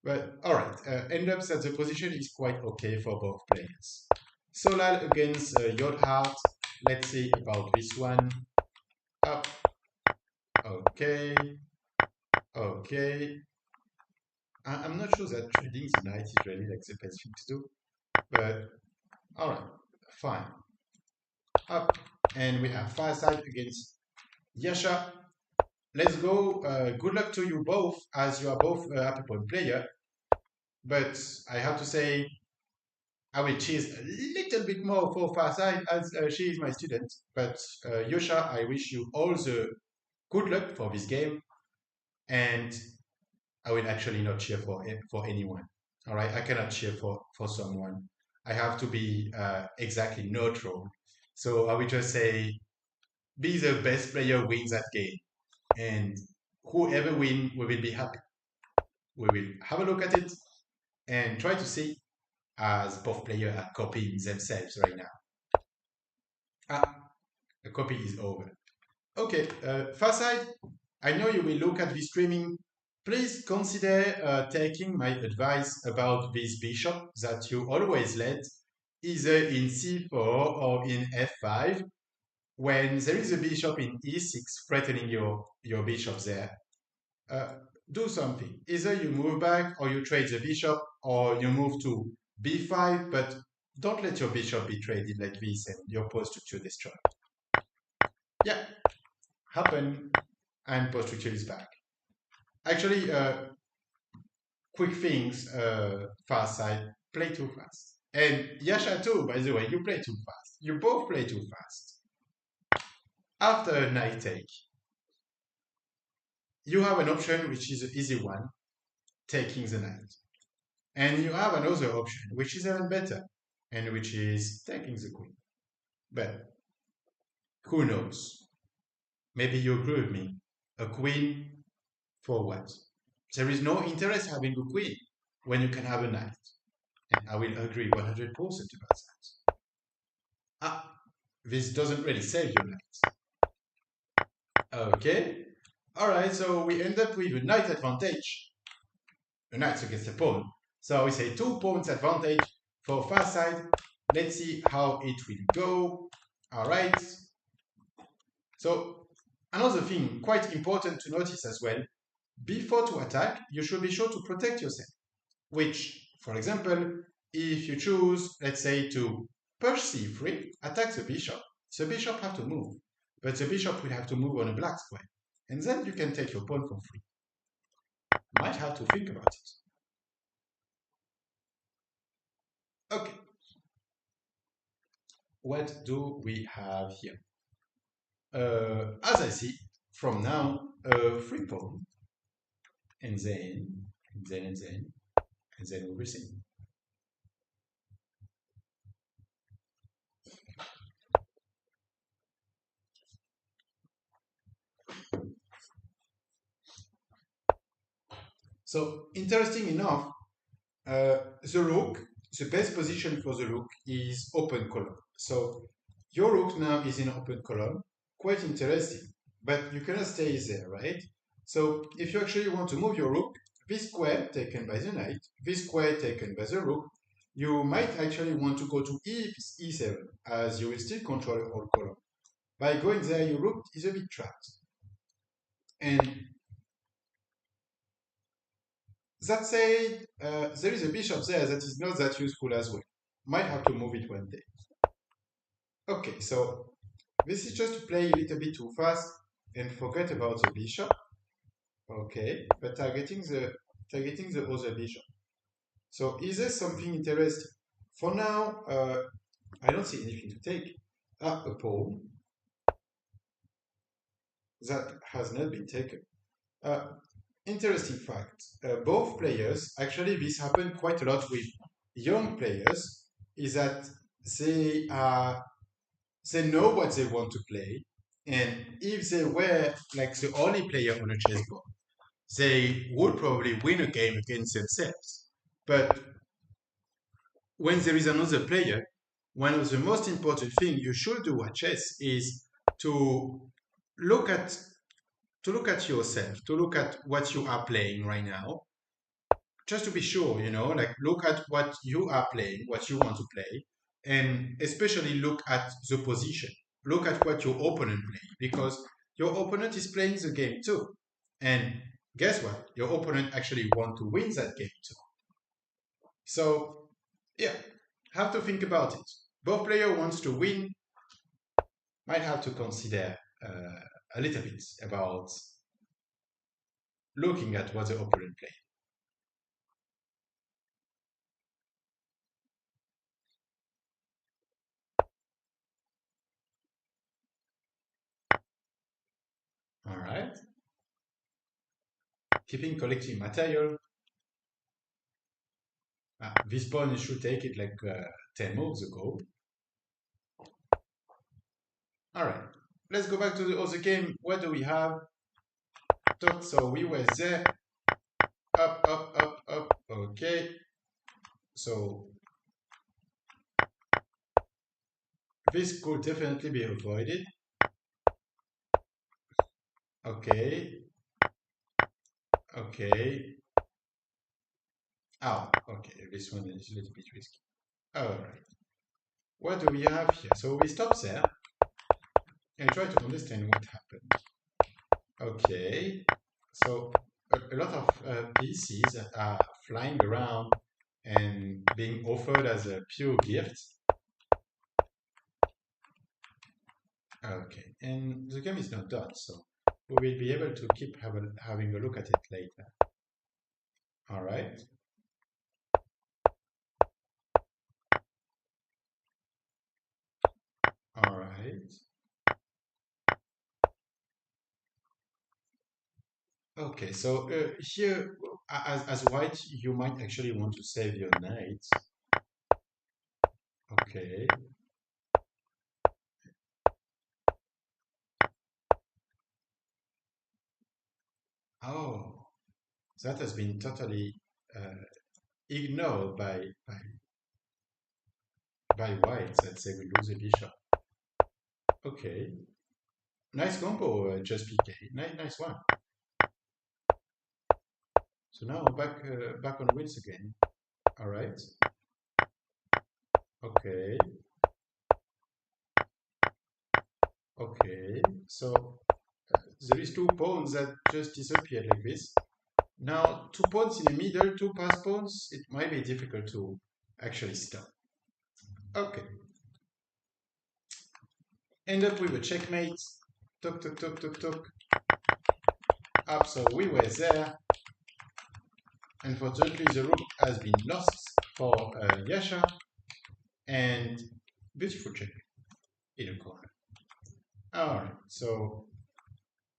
But all right, end up that the position is quite okay for both players. Solal against Yodhart. Let's see about this one. Up. Okay. Okay. I'm not sure that trading the knight is really like the best thing to do. But all right, fine. Up. And we have Fireside against Yasha. Let's go. Good luck to you both, as you are both a happy point player. But I have to say, I will cheese a little bit more for Farside as she is my student. But Yosha, I wish you all the good luck for this game, and I will actually not cheer for anyone. All right, I cannot cheer for someone. I have to be exactly neutral. So I will just say, be the best player wins that game, and whoever win, we will be happy. We will have a look at it and try to see as both players are copying themselves right now. Ah, the copy is over. Okay, Farside, I know you will look at the streaming. Please consider taking my advice about this bishop that you always let either in c4 or in f5 when there is a bishop in e6 threatening your bishop there. Uh, do something. Either you move back or you trade the bishop or you move to b5, but don't let your bishop be traded like this and your pawn structure destroyed. Yeah, happen and pawn structure is back. Actually, quick things, fast side, play too fast. And Yasha too, by the way, you play too fast. You both play too fast. After knight take, you have an option which is an easy one, taking the knight. And you have another option, which is even better, and which is taking the queen. But who knows? Maybe you agree with me. A queen for what? There is no interest having a queen when you can have a knight. And I will agree 100% about that. Ah, this doesn't really save your knight. Okay. All right, so we end up with a knight advantage. A knight against a pawn. So we say 2 pawns advantage for Farside. Let's see how it will go. All right. So another thing quite important to notice as well, before to attack, you should be sure to protect yourself. Which, for example, if you choose, let's say, to push c3, attack the bishop have to move. But the bishop will have to move on a black square. And then you can take your pawn for free. Might have to think about it. Okay. What do we have here? As I see, from now, free pawn, and then, and then we will see. So, interesting enough, the rook, the best position for the rook is open column. So, your rook now is in open column, quite interesting, but you cannot stay there, right? So, if you actually want to move your rook, this square taken by the knight, this square taken by the rook, you might actually want to go to e7, as you will still control the whole column. By going there, your rook is a bit trapped. And that said, there is a bishop there that is not that useful as well. Might have to move it one day. Okay, so this is just to play a little bit too fast and forget about the bishop. Okay, but targeting the other bishop. So is there something interesting? For now, I don't see anything to take. A pawn that has not been taken. Uh, Interesting fact. Both players, actually, this happened quite a lot with young players, is that they are they know what they want to play, and if they were like the only player on a chessboard, they would probably win a game against themselves. But when there is another player, one of the most important things you should do at chess is to look at yourself, to look at what you are playing right now, just to be sure, like look at what you are playing, what you want to play, and especially look at the position. Look at what your opponent plays, because your opponent is playing the game too. And guess what? Your opponent actually want to win that game too. So, yeah, have to think about it. Both player wants to win, might have to consider a little bit about looking at what the opponent plays. All right. Keeping collecting material. This pawn should take it like 10 moves ago. All right. Let's go back to the other game. What do we have? So we were there. Up, up, up, up. Okay. So this could definitely be avoided. Okay. Okay. Oh, okay. This one is a little bit risky. All right. What do we have here? So we stop there and try to understand what happened. Okay. So a lot of pieces that are flying around and being offered as a pure gift. Okay, and the game is not done, so we will be able to keep having a look at it later. All right. All right. Okay, so here, as white, you might actually want to save your knight. Okay. Oh, that has been totally uh, ignored by white, that they will lose a bishop. Okay. Nice combo, just PK. Nice one. So now back on wheels again. All right. Okay. Okay. So there is two pawns that just disappeared like this. Now two pawns in the middle, two pass pawns. It might be difficult to actually stop. Okay. End up with a checkmate. Tuk tuk tuk tuk tuk. Up. So we were there. Unfortunately, the rook has been lost for Yasha, and beautiful check in a corner. All right. So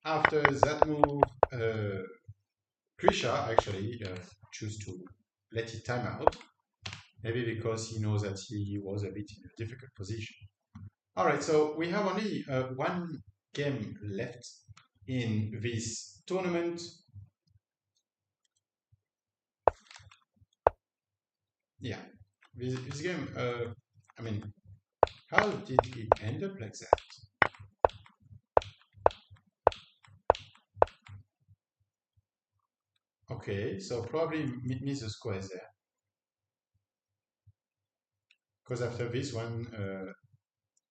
after that move, Krisha actually choose to let it time out, maybe because he knows that he was a bit in a difficult position. All right, so we have only one game left in this tournament. Yeah, this game, I mean, how did it end up like that? Okay, so probably miss a square there. Because after this one,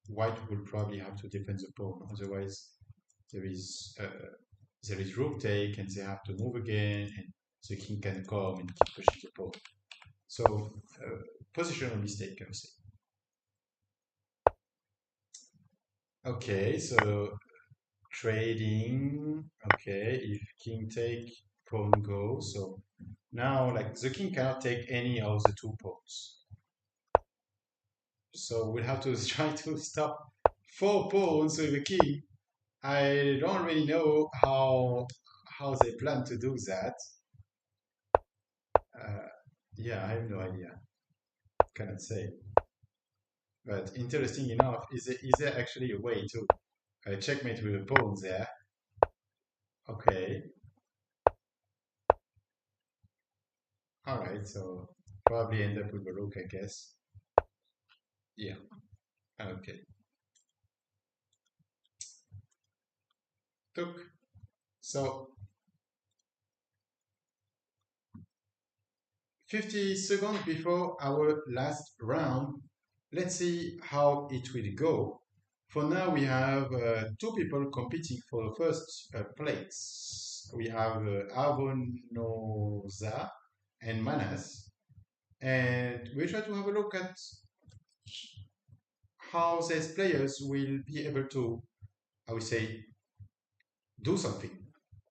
white will probably have to defend the pawn. Otherwise, there is rook take, and they have to move again, and the king can come and keep pushing the pawn. So positional mistake, I would say. Okay, so trading. Okay, if king take, pawn go. So now, like the king cannot take any of the two pawns. So we'll have to try to stop 4 pawns with a king. I don't really know how they plan to do that. Uh, yeah, I have no idea. Cannot say. But interesting enough, is there actually a way to checkmate with a pawn there? Okay. All right. So probably end up with a rook, I guess. Yeah. Okay. Took. So 50 seconds before our last round. Let's see how it will go. For now, we have two people competing for the first place. We have Avonoza and Manas, and we try to have a look at how these players will be able to, I would say, do something,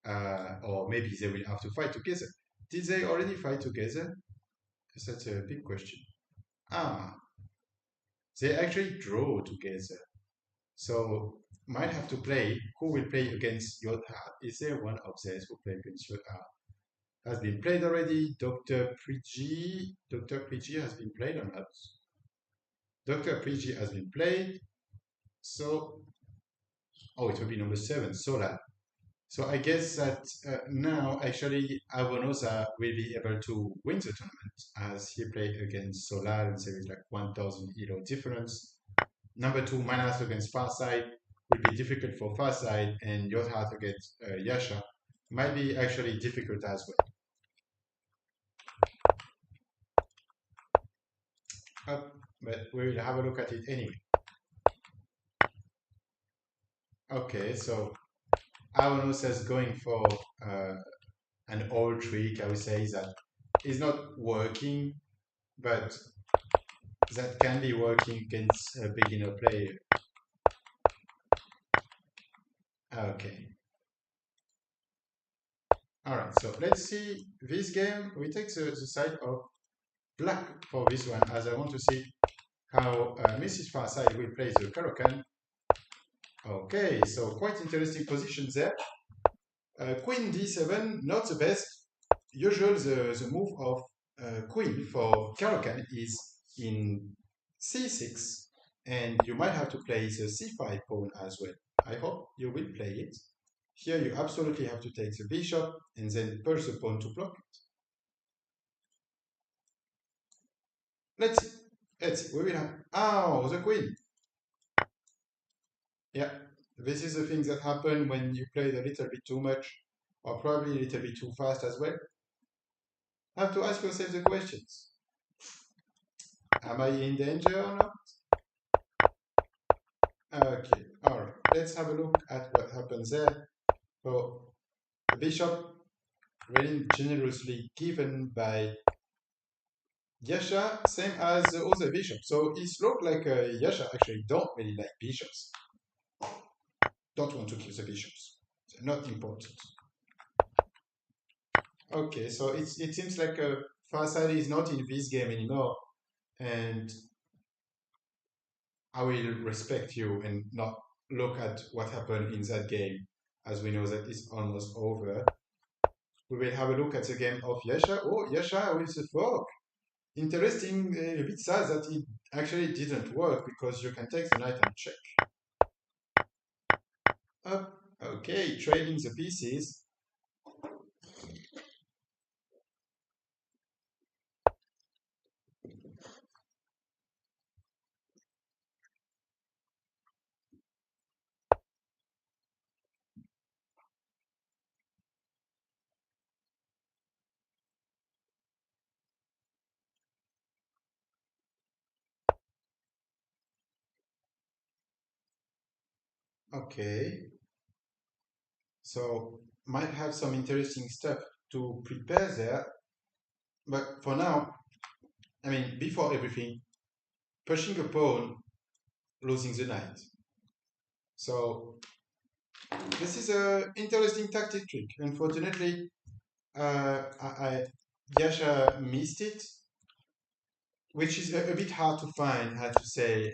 or maybe they will have to fight together. Did they already fight together? That's a big question. Ah, they actually draw together. So might have to play. Who will play against Yotha? Is there one of these who play against Yotha? Has been played already. Dr. Priji. Dr. Priji has been played or not? Dr. Priji has been played. So, oh, it will be number 7, Sola. So I guess that now actually Avonosa will be able to win the tournament as he played against Solar and there is like 1000 elo difference. Number 2, Manas against Farside will be difficult for Farside, and Yothat against Yasha might be actually difficult as well. But we will have a look at it anyway. Okay, so Avonos is going for an old trick, I would say, that is not working, but that can be working against a beginner player. Okay. All right, so let's see this game. We take the side of black for this one, as I want to see how Mrs. Farside will play the Caro-Kann. Okay, so quite interesting position there. Queen d7, not the best. Usually the move of queen for Caro-Kann is in c6, and you might have to play the c5 pawn as well. I hope you will play it. Here you absolutely have to take the bishop and then push the pawn to block it. Let's see. Let's see. We will have. Oh, the queen. Yeah, this is the thing that happen when you played a little bit too much, or probably a little bit too fast as well. Have to ask yourself the questions. Am I in danger or not? Okay, all right. Let's have a look at what happens there. So the bishop really generously given by Yasha, same as the other bishop. So it looks like Yasha actually don't really like bishops. Don't want to kill the bishops. They're not important. Okay, so it seems like Farside is not in this game anymore, and I will respect you and not look at what happened in that game, as we know that it's almost over. We will have a look at the game of Yasha. Oh, Yasha with the fork. Interesting, a bit sad that it actually didn't work because you can take the knight and check. Up. Okay, trading the pieces. Okay, so might have some interesting stuff to prepare there. But for now, I mean, before everything, pushing a pawn, losing the knight. So this is a interesting tactic trick. Unfortunately, Yasha missed it. which is a bit hard to find, I have to say,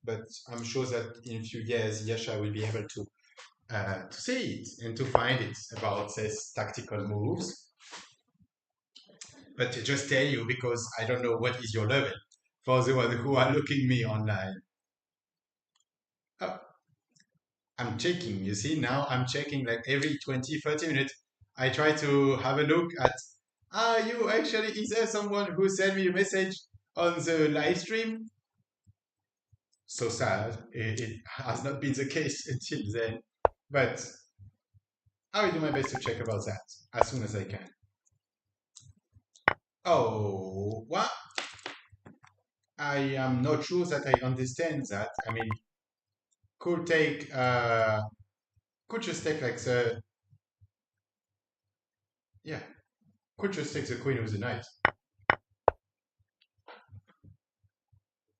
but I'm sure that in a few years, Yasha will be able to see it and to find it about this tactical moves. But to just tell you, because I don't know what is your level, for the one who are looking me online. Oh, I'm checking, you see, now I'm checking like every 20, 30 minutes. I try to have a look at, you actually, is there someone who sent me a message on the live stream? So sad. It has not been the case until then. But I will do my best to check about that as soon as I can. Oh, what? I am not sure that I understand that. I mean, could take, could just take like the, yeah, could just take the queen with the knight.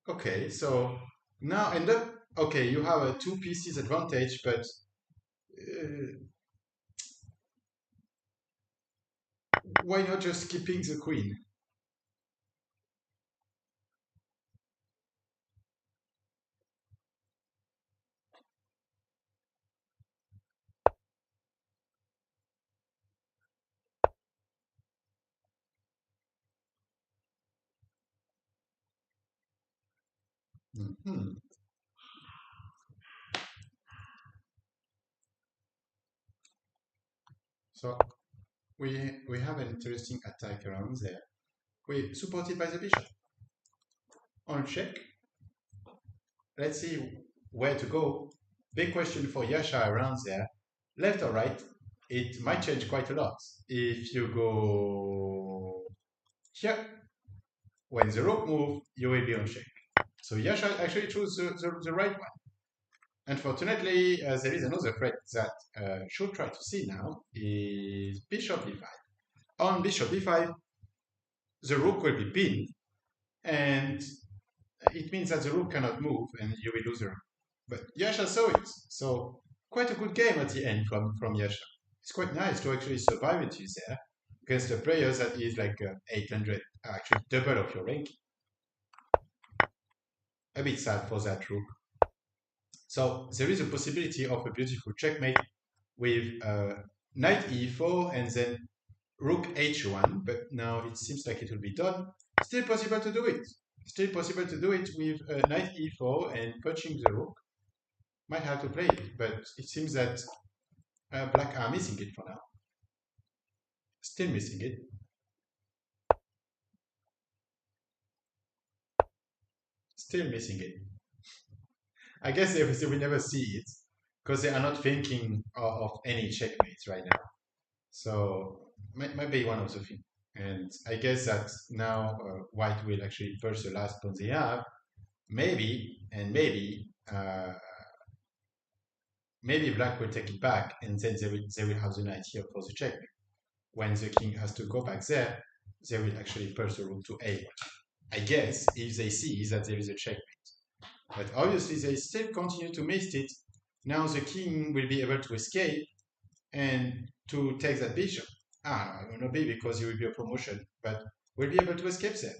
Okay, so now end up, okay, you have a two pieces advantage, but why not just keeping the queen? Mhm. So we have an interesting attack around there. We supported by the bishop. On check, let's see where to go. Big question for Yasha around there. Left or right, it might change quite a lot. If you go here, when the rook move, you will be on check. So Yasha actually chose the right one. Unfortunately, there is another threat that should try to see now is bishop b5. On bishop b5, the rook will be pinned, and it means that the rook cannot move, and you will lose the rook. But Yasha saw it, so quite a good game at the end from Yasha. It's quite nice to actually survive it there against a player that is like 800, actually double of your rank. A bit sad for that rook. So there is a possibility of a beautiful checkmate with knight e4 and then rook h1, but now it seems like it will be done. Still possible to do it. Still possible to do it with knight e4 and punching the rook. Might have to play it, but it seems that black are missing it for now. Still missing it. Still missing it. I guess they will never see it because they are not thinking of any checkmates right now. So might be one of the things. And I guess that now white will actually push the last pawn they have. Maybe, and maybe black will take it back, and then they will have the knight here for the check. When the king has to go back there, they will actually push the rook to a1. I guess if they see that there is a checkmate. But obviously they still continue to miss it. Now the king will be able to escape and to take that bishop. No, it will not be because it will be a promotion, but will be able to escape there.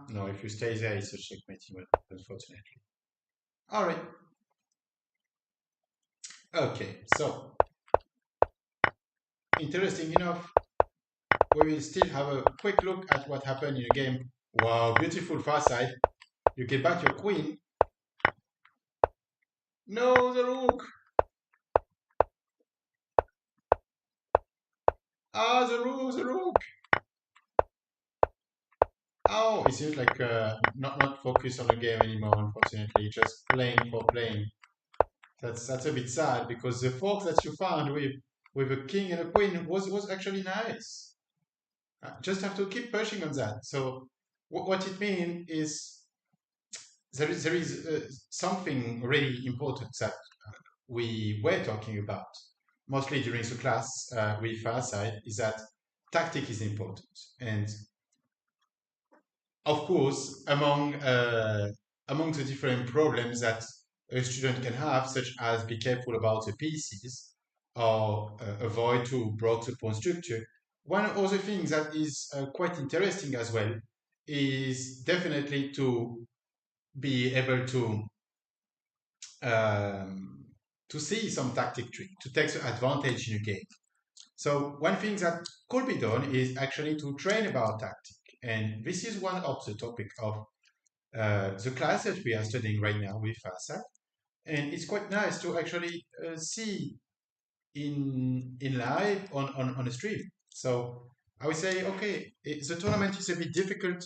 No, if you stay there, it's a checkmate, unfortunately. All right. Okay, so interesting enough, we will still have a quick look at what happened in the game. Wow, beautiful far side. You get back your queen. No, the rook. The rook. Oh, it seems like not focused on the game anymore, unfortunately. Just playing for playing. That's a bit sad because the fork that you found with a king and a queen was actually nice. Just have to keep pushing on that. So what it means is there is something really important that we were talking about, mostly during the class with Farside, is that tactic is important. And of course, among the different problems that a student can have, such as be careful about the pieces or avoid to break the pawn structure, one other thing that is quite interesting as well is definitely to be able um, to see some tactic trick, to take the advantage in a game. So one thing that could be done is actually to train about tactic. And this is one of the topic of the class that we are studying right now with FASA. And it's quite nice to actually see in live on a stream. So I would say, okay, the tournament is a bit difficult,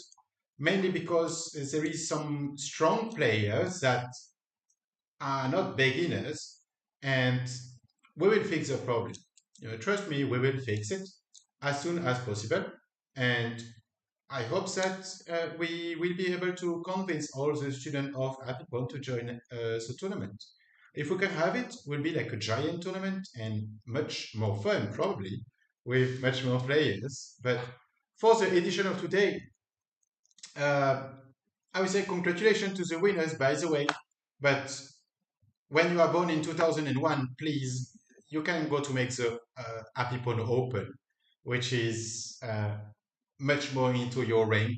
mainly because there is some strong players that are not beginners, and we will fix the problem. Trust me, we will fix it as soon as possible, and I hope that we will be able to convince all the students of Apple to join the tournament. If we can have it, it will be like a giant tournament and much more fun, probably, with much more players. But for the edition of today, uh, I would say congratulations to the winners, by the way. But when you are born in 2001, please, you can go to make the Apple Open, which is much more into your rank.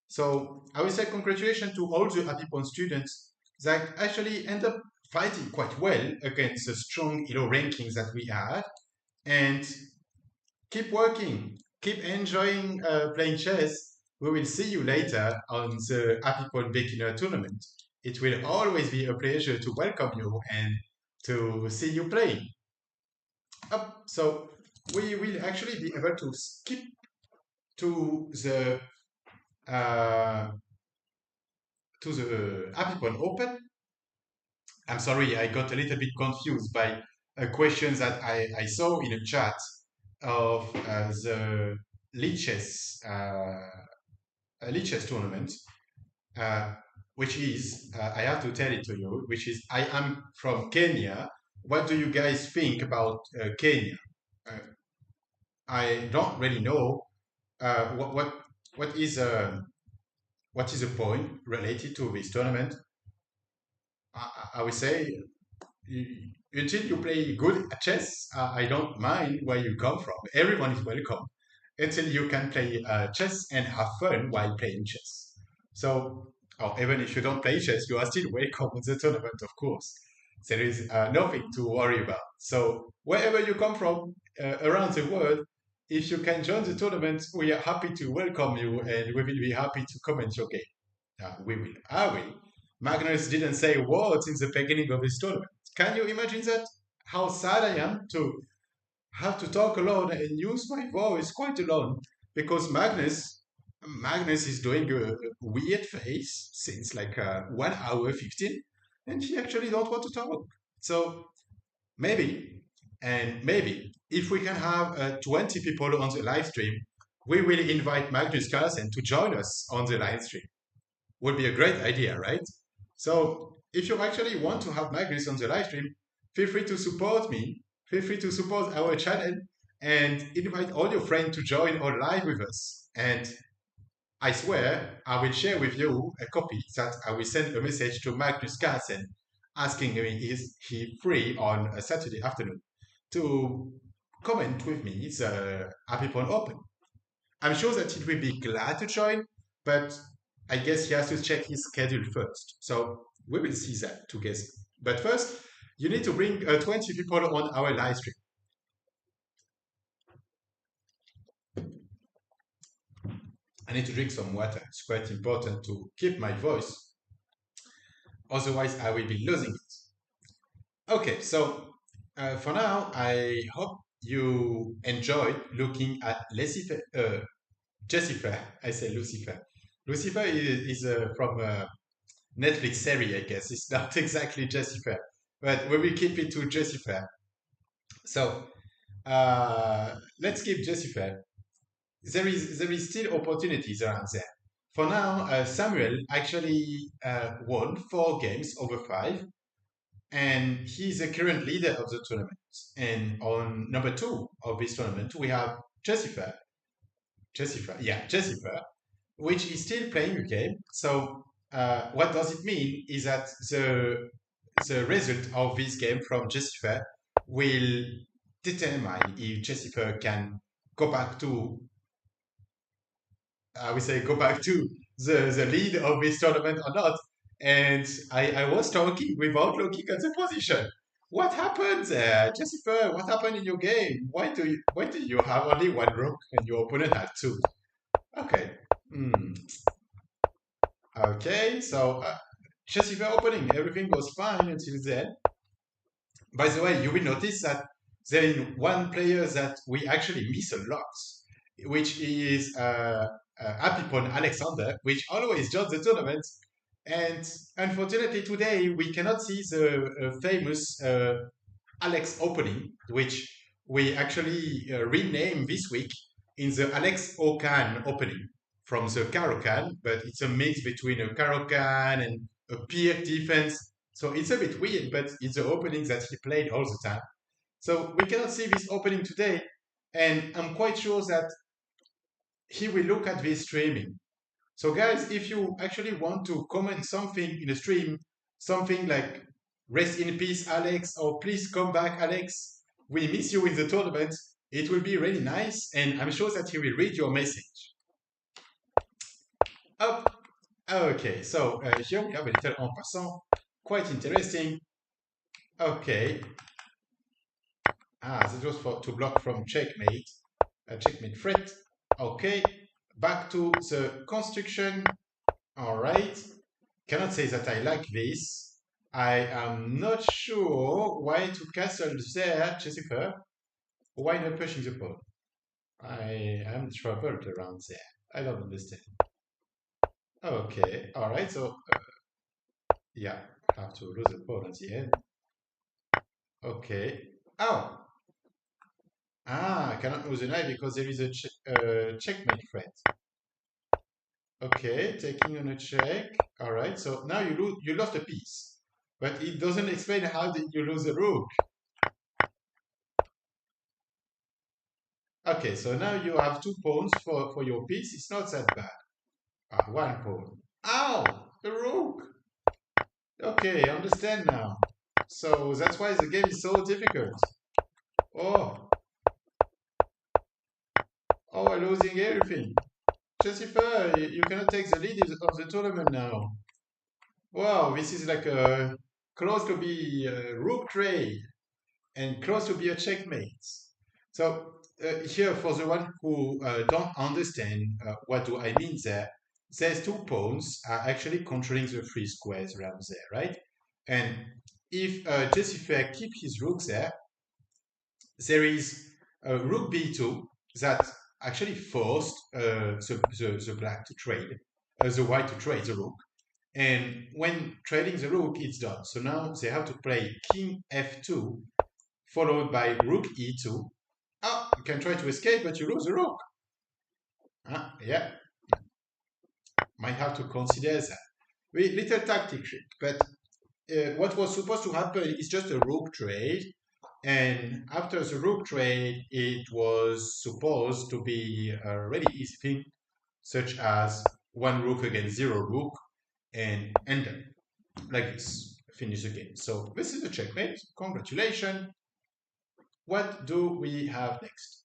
So I would say congratulations to all the Apipon students that actually end up fighting quite well against the strong rankings that we had. And keep working, keep enjoying playing chess. We will see you later on the Apipon Beginner Tournament. It will always be a pleasure to welcome you and to see you play. So we will actually be able to skip to uh, the Apipon Open. I'm sorry, I got a little bit confused by a question that I saw in a chat of the Liches, Liches tournament, uh, which is, I have to tell it to you, which is, I am from Kenya. What do you guys think about Kenya? Uh, I don't really know uh, what, what, what is what is the point related to this tournament. I would say until you play good chess, I don't mind where you come from. Everyone is welcome until you can play chess and have fun while playing chess. So, even if you don't play chess, you are still welcome in the tournament, of course. There is nothing to worry about. So, wherever you come from around the world, if you can join the tournament, we are happy to welcome you and we will be happy to comment your game. We will. I will. Magnus didn't say words in the beginning of this tournament. Can you imagine that? How sad I am to have to talk alone and use my voice quite alone because Magnus is doing a weird face since like 1 hour 15 and he actually don't want to talk. So maybe, and maybe, if we can have 20 people on the live stream, we will invite Magnus Carlsen to join us on the live stream. Would be a great idea, right? So if you actually want to have Magnus on the live stream, feel free to support me. Feel free to support our channel and invite all your friends to join on live with us. And I swear I will share with you a copy that I will send a message to Magnus Carlsen asking him is he free on a Saturday afternoon to comment with me the Happy Pond Open. I'm sure that he will be glad to join, but I guess he has to check his schedule first. So we will see that together. But first, you need to bring 20 people on our live stream. I need to drink some water. It's quite important to keep my voice. Otherwise, I will be losing it. Okay, so for now, I hope you enjoyed looking at Lucifer. I say Lucifer. Lucifer is from Netflix series, I guess. It's not exactly Justifier, but we will keep it to Justifier. So let's keep Justifier. There is still opportunities around there. For now, Samuel actually won 4 games over 5, and he's the current leader of the tournament. And on number 2 of this tournament, we have Justifier, which is still playing the game. So what does it mean is that the result of this game from Justifer will determine if Justifer can go back to I would say, go back to the lead of this tournament or not. And I was talking without looking at the position. What happened there, Jessica? What happened in your game? Why do you have only one rook and your opponent had two? Okay. Hmm. Okay. So Jessica opening, everything goes fine until then. By the way, you will notice that there is one player that we actually miss a lot, which is Apipon Alexander, which always joins the tournament. And unfortunately, today we cannot see the famous Alex opening, which we actually renamed this week in the Alex Okan opening from the Karokan, but it's a mix between a Karokan and a peer defense. So it's a bit weird, but it's the opening that he played all the time. So we cannot see this opening today, and I'm quite sure that he will look at this streaming. So guys, if you actually want to comment something in the stream, something like rest in peace, Alex, or please come back, Alex, we miss you in the tournament, it will be really nice, and I'm sure that he will read your message. Oh, okay, so here we have a little en passant, quite interesting. Okay, that was for to block from checkmate, checkmate threat. Okay, back to the construction. All right. Cannot say that I like this. I am not sure why to castle there, Jessica. Why not pushing the pawn? I am troubled around there. I don't understand. Okay, all right. So yeah, have to lose the pawn at the end. Okay. Oh, I cannot lose the knight because there is a checkmate threat. Okay, taking on a check. All right. So now you lost a piece, but it doesn't explain how did you lose the rook. Okay, so now you have two pawns for your piece. It's not that bad. One pawn. Ow! The rook! Okay, I understand now. So that's why the game is so difficult. Oh, oh, we're losing everything. Jessica, you cannot take the lead of the tournament now. Wow, this is like a close to be a rook trade and close to be a checkmate. So here, for the one who don't understand what do I mean there, there's two pawns are actually controlling the three squares around there, right? And if Jessica keep his rook there, there is rook b2 that actually forced the black to trade, the white to trade the rook. And when trading the rook, it's done. So now they have to play king f2 followed by rook e2. Ah, you can try to escape, but you lose the rook. Yeah, might have to consider that. Little tactic trick, but what was supposed to happen is just a rook trade, and after the rook trade, it was supposed to be a really easy thing, such as one rook against zero rook, and end up like this, finish the game. So this is a checkmate. Congratulations. What do we have next?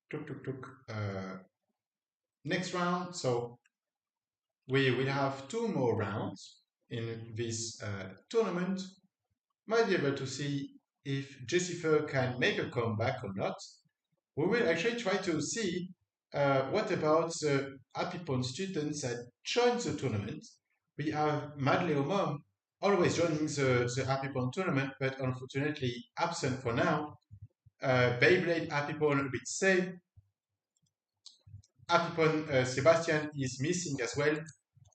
Tuk, tuk, tuk. Next round. So we will have two more rounds in this tournament. Might be able to see if Jessica can make a comeback or not. We will actually try to see what about the Happy Pond students that join the tournament. We have Madeleine Mom always joining the Happy Pond tournament, but unfortunately absent for now. Beyblade Happy Pond a bit same. Apipon Sebastian is missing as well.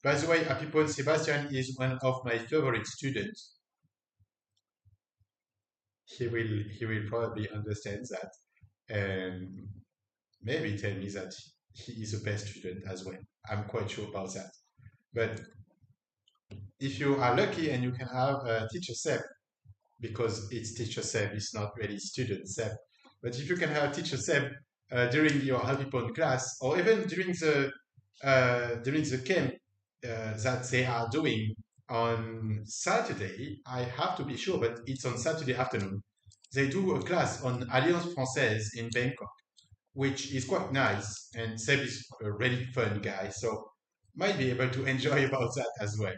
By the way, Apipon Sebastian is one of my favorite students. He will probably understand that and maybe tell me that he is the best student as well. I'm quite sure about that. But if you are lucky and you can have a teacher Seb, because it's teacher Seb, it's not really student Seb. But if you can have teacher Seb during your Apipon class or even during the camp that they are doing on Saturday. I have to be sure, but it's on Saturday afternoon. they do a class on Alliance Française in Bangkok, which is quite nice. And Seb is a really fun guy, so might be able to enjoy about that as well.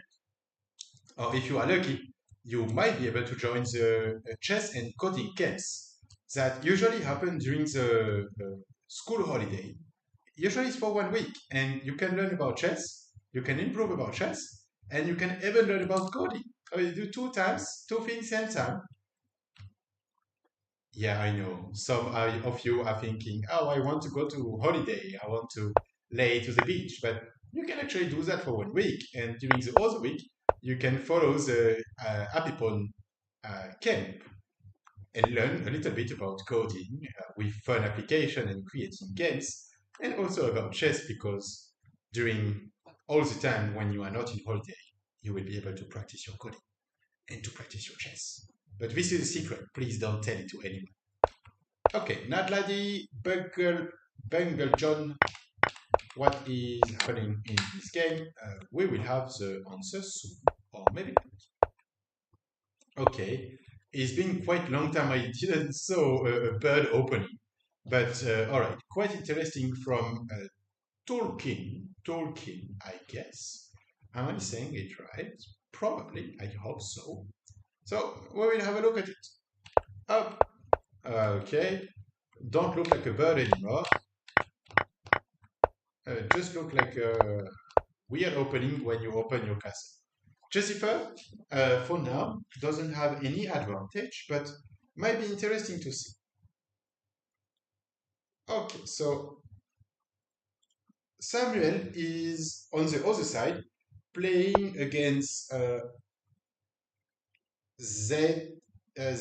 Or if you are lucky, you might be able to join the chess and coding camps that usually happen during the school holiday. Usually it's for 1 week, and you can learn about chess, you can improve about chess, and you can even learn about coding. You do two times, two things same time. Yeah, I know. Some of you are thinking, oh, I want to go to holiday, I want to lay to the beach, but you can actually do that for 1 week, and during the other week, you can follow the Apipon camp and learn a little bit about coding with fun application and creating games, and also about chess because during all the time when you are not in holiday, you will be able to practice your coding and to practice your chess. But this is a secret. Please don't tell it to anyone. Okay, Nadladi, Bungle John, what is happening in this game? We will have the answers soon, or maybe not. Okay, it's been quite long time I didn't saw a bird opening, but all right, quite interesting from Tolkien, I guess. Am I saying it right? Probably, I hope so. So we will have a look at it. Oh, okay. Don't look like a bird anymore. Just look like a weird opening when you open your castle. Jessifer, for now, doesn't have any advantage, but might be interesting to see. Okay, so Samuel is on the other side playing against ZTH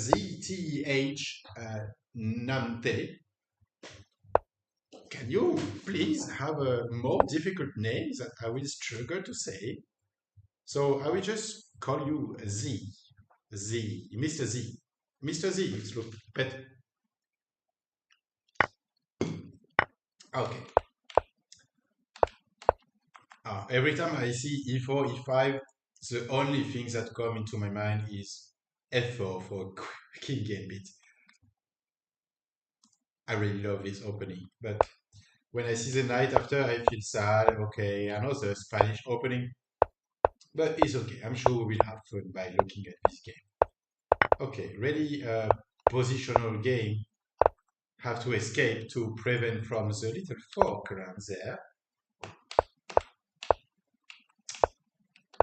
Namte. Can you please have a more difficult name that I will struggle to say? So I will just call you Z. Z, Mr. Z. Mr. Z, it's look better. Okay. Every time I see E4, E5, the only thing that come into my mind is F4 for King Gambit. I really love this opening, but when I see the knight after, I feel sad. Okay, another Spanish opening, but it's okay. I'm sure we'll have fun by looking at this game. Okay, ready? Positional game. Have to escape to prevent from the little fork around there.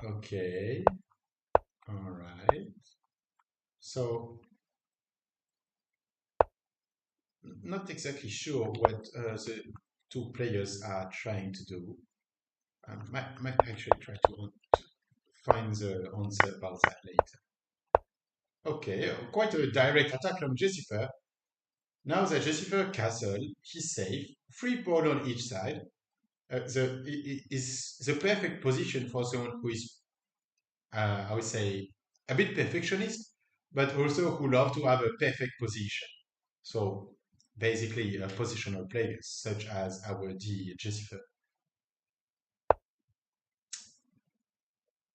Okay. All right. So, not exactly sure what the two players are trying to do. I might actually try to find the answer about that later. Okay, quite a direct attack from Jessifer. Now that Jessifer castle, he's safe. 3 pawn on each side. Is the perfect position for someone who is, I would say, a bit perfectionist, but also who love to have a perfect position. So basically, positional players such as our D Jessifer,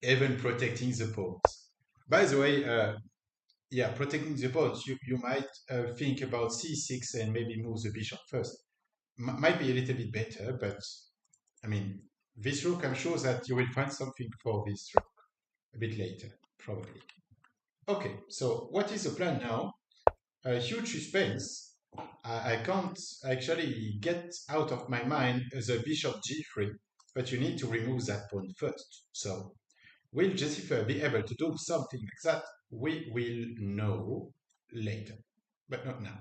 even protecting the pawns. By the way, yeah, protecting the pawns, you might think about c6 and maybe move the bishop first. Might be a little bit better, but I mean, this rook, I'm sure that you will find something for this rook a bit later, probably. Okay, so what is the plan now? A huge suspense. I can't actually get out of my mind the bishop g3, but you need to remove that pawn first. So, will Jessifer be able to do something like that? We will know later, but not now.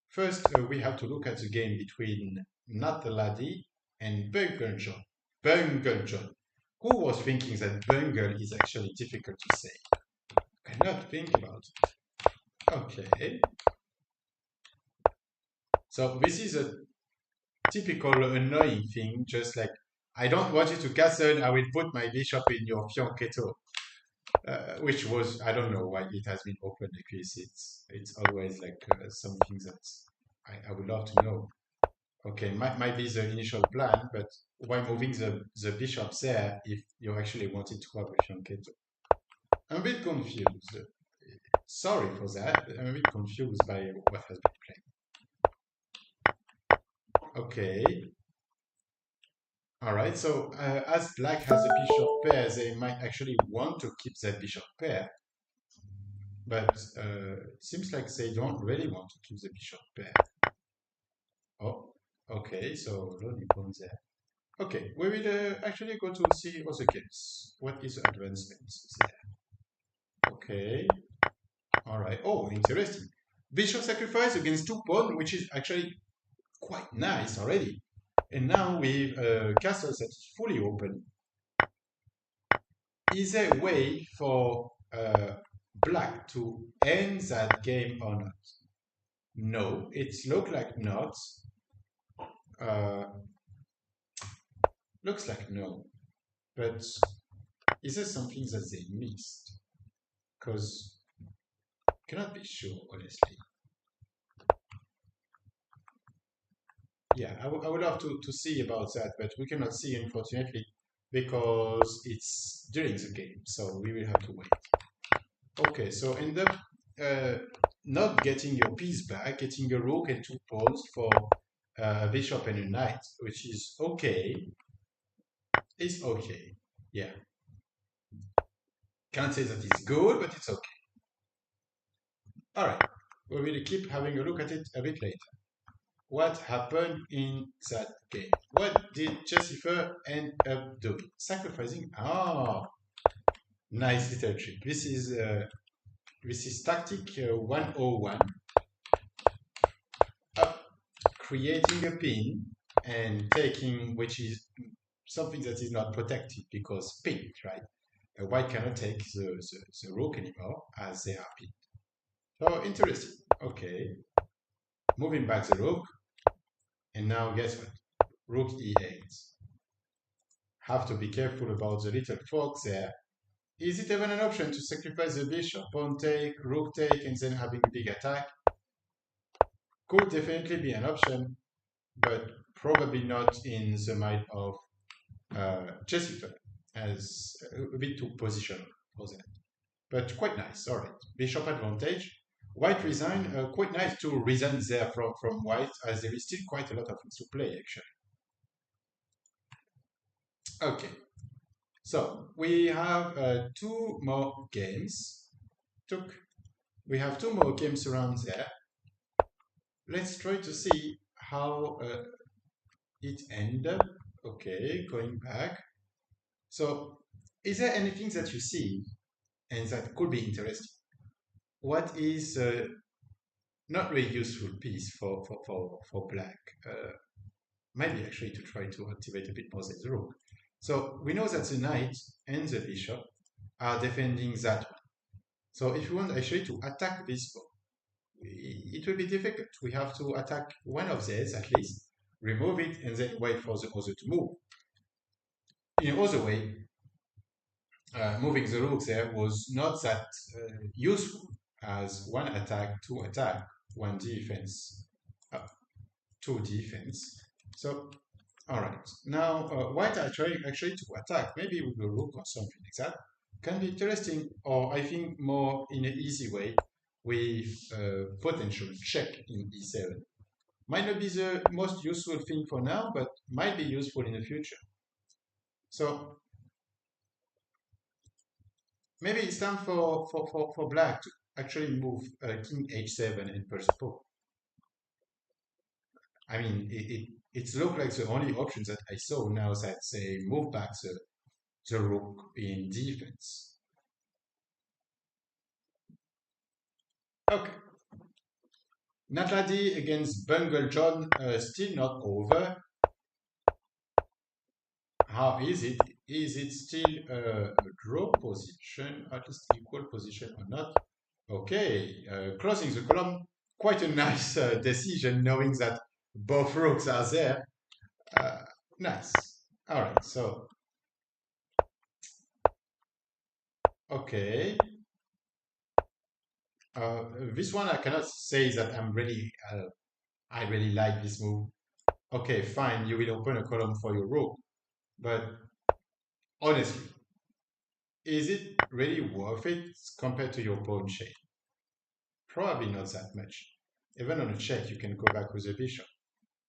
First, we have to look at the game between Nataladi and Bungle John. Bungle John. Who was thinking that bungle is actually difficult to say? Cannot think about it. Okay. So this is a typical annoying thing, just like I don't want you to castle, I will put my bishop in your fianchetto. Which was, I don't know why it has been opened like this. It's always like something that I would love to know. Okay, might be the initial plan, but why moving the bishops there if you actually wanted to have a fianchetto? I'm a bit confused. Sorry for that. I'm a bit confused by what has been played. Okay. All right. So as black has a bishop pair, they might actually want to keep that bishop pair. But it seems like they don't really want to keep the bishop pair. Oh, okay. So lonely pawn there. Okay, we will actually go to see other games. What is advancement there? Okay, all right. Oh, interesting. Bishop sacrifice against two pawn, which is actually quite nice already. And now with castle that is fully open, is there a way for black to end that game or not? No, it looks like not. Uh, looks like no. But is there something that they missed? Because cannot be sure, honestly. Yeah, I would love to see about that, but we cannot see, unfortunately, because it's during the game, so we will have to wait. Okay, so end up not getting your piece back, getting a rook and two pawns for a bishop and a knight, which is okay. It's okay. Yeah. Can't say that it's good, but it's okay. All right. We will keep having a look at it a bit later. What happened in that game? What did Jessifer end up doing? Sacrificing. Ah, nice little trick. This is tactic 101. Up, creating a pin and taking, which is something that is not protected because pinned, right? White cannot take the rook anymore as they are pinned. So interesting. Okay, moving back the rook, and now guess what? Rook e8. Have to be careful about the little fork there. Is it even an option to sacrifice the bishop, pawn take, rook take, and then having a big attack? Could definitely be an option, but probably not in the mind of Jessica, as a bit too positional for that. But quite nice, all right. Bishop advantage. White resign, quite nice to resign there from white, as there is still quite a lot of things to play, actually. Okay, so we have two more games. We have two more games around there. Let's try to see how it ended. Okay, going back. So, is there anything that you see and that could be interesting? What is not really useful piece for black? Maybe actually to try to activate a bit more the rook. So we know that the knight and the bishop are defending that one. So if you want actually to attack this pawn, it will be difficult. We have to attack one of these at least, remove it, and then wait for the other to move. In other way, moving the rook there was not that useful as one attack, two attack, one defense, two defense. So, all right. Now, white are trying actually to attack, maybe with the rook or something like that. Can be interesting, or I think more in an easy way with potential check in e7. Might not be the most useful thing for now, but might be useful in the future. So maybe it's time for black to actually move king h7 and push the pawn. I mean, it looks like the only options that I saw now that they move back the rook in defense. Okay. Natladi against Bungle John, still not over. How is it? Is it still a draw position, at least equal position or not? Okay, closing the column, quite a nice decision knowing that both rooks are there. Uh, nice. All right, so, okay. This one I cannot say that I really like this move. Okay, fine, you will open a column for your rook, but honestly, is it really worth it compared to your pawn chain? probably not that much. Even on a check, you can go back with a bishop,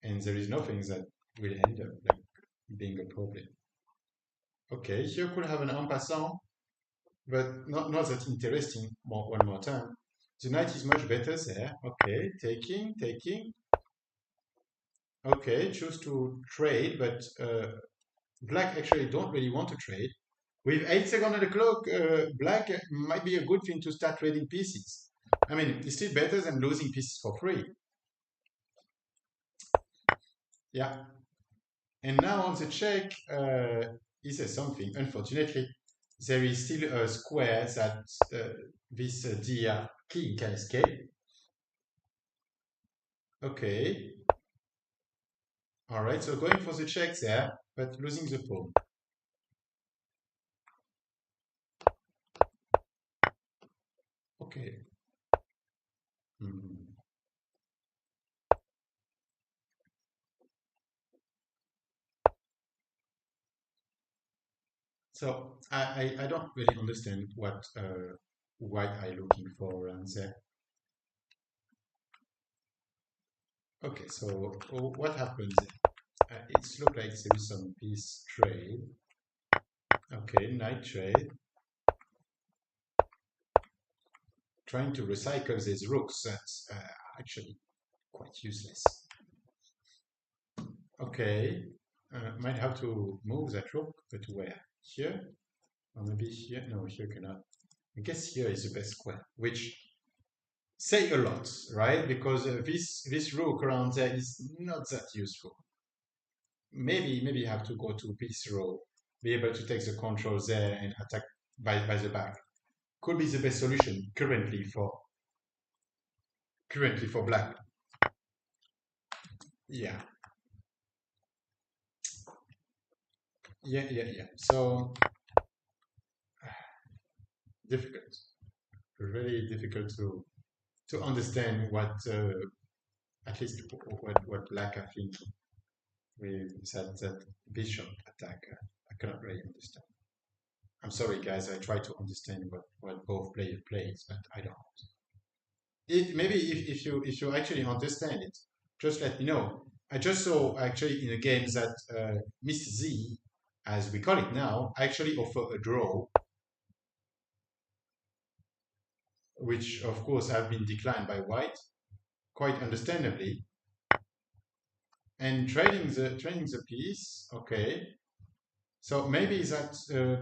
and there is nothing that will end up like being a problem. Okay, here could have an en passant, but not that interesting. One more time. The knight is much better there. Okay, taking, taking. Okay, choose to trade, but black actually don't really want to trade. With 8 seconds on the clock, black might be a good thing to start trading pieces. I mean, it's still better than losing pieces for free. Yeah. And now on the check, he says something. Unfortunately, there is still a square that this Dia king can escape. Okay. All right, so going for the check there, but losing the pawn. Okay. Hmm. So I don't really understand what white are looking for around there. Okay, so what happens? It looks like there is some piece trade. Okay, knight trade. Trying to recycle these rooks, that's actually quite useless. Okay, might have to move that rook, but where? Here? Or maybe here? No, here cannot. I guess here is the best square, which say a lot, right? Because this rook around there is not that useful. Maybe you have to go to piece row, be able to take the control there and attack by the back. Could be the best solution currently for black. Yeah, yeah. So difficult, really difficult to understand what at least what black are thinking with that bishop attack. I cannot really understand. I'm sorry, guys. I try to understand what both players plays, but I don't. Maybe if you actually understand it, just let me know. I just saw actually in a game that Mr. Z, as we call it now, actually offer a draw, which of course have been declined by white, quite understandably. And trading the piece, okay. So maybe that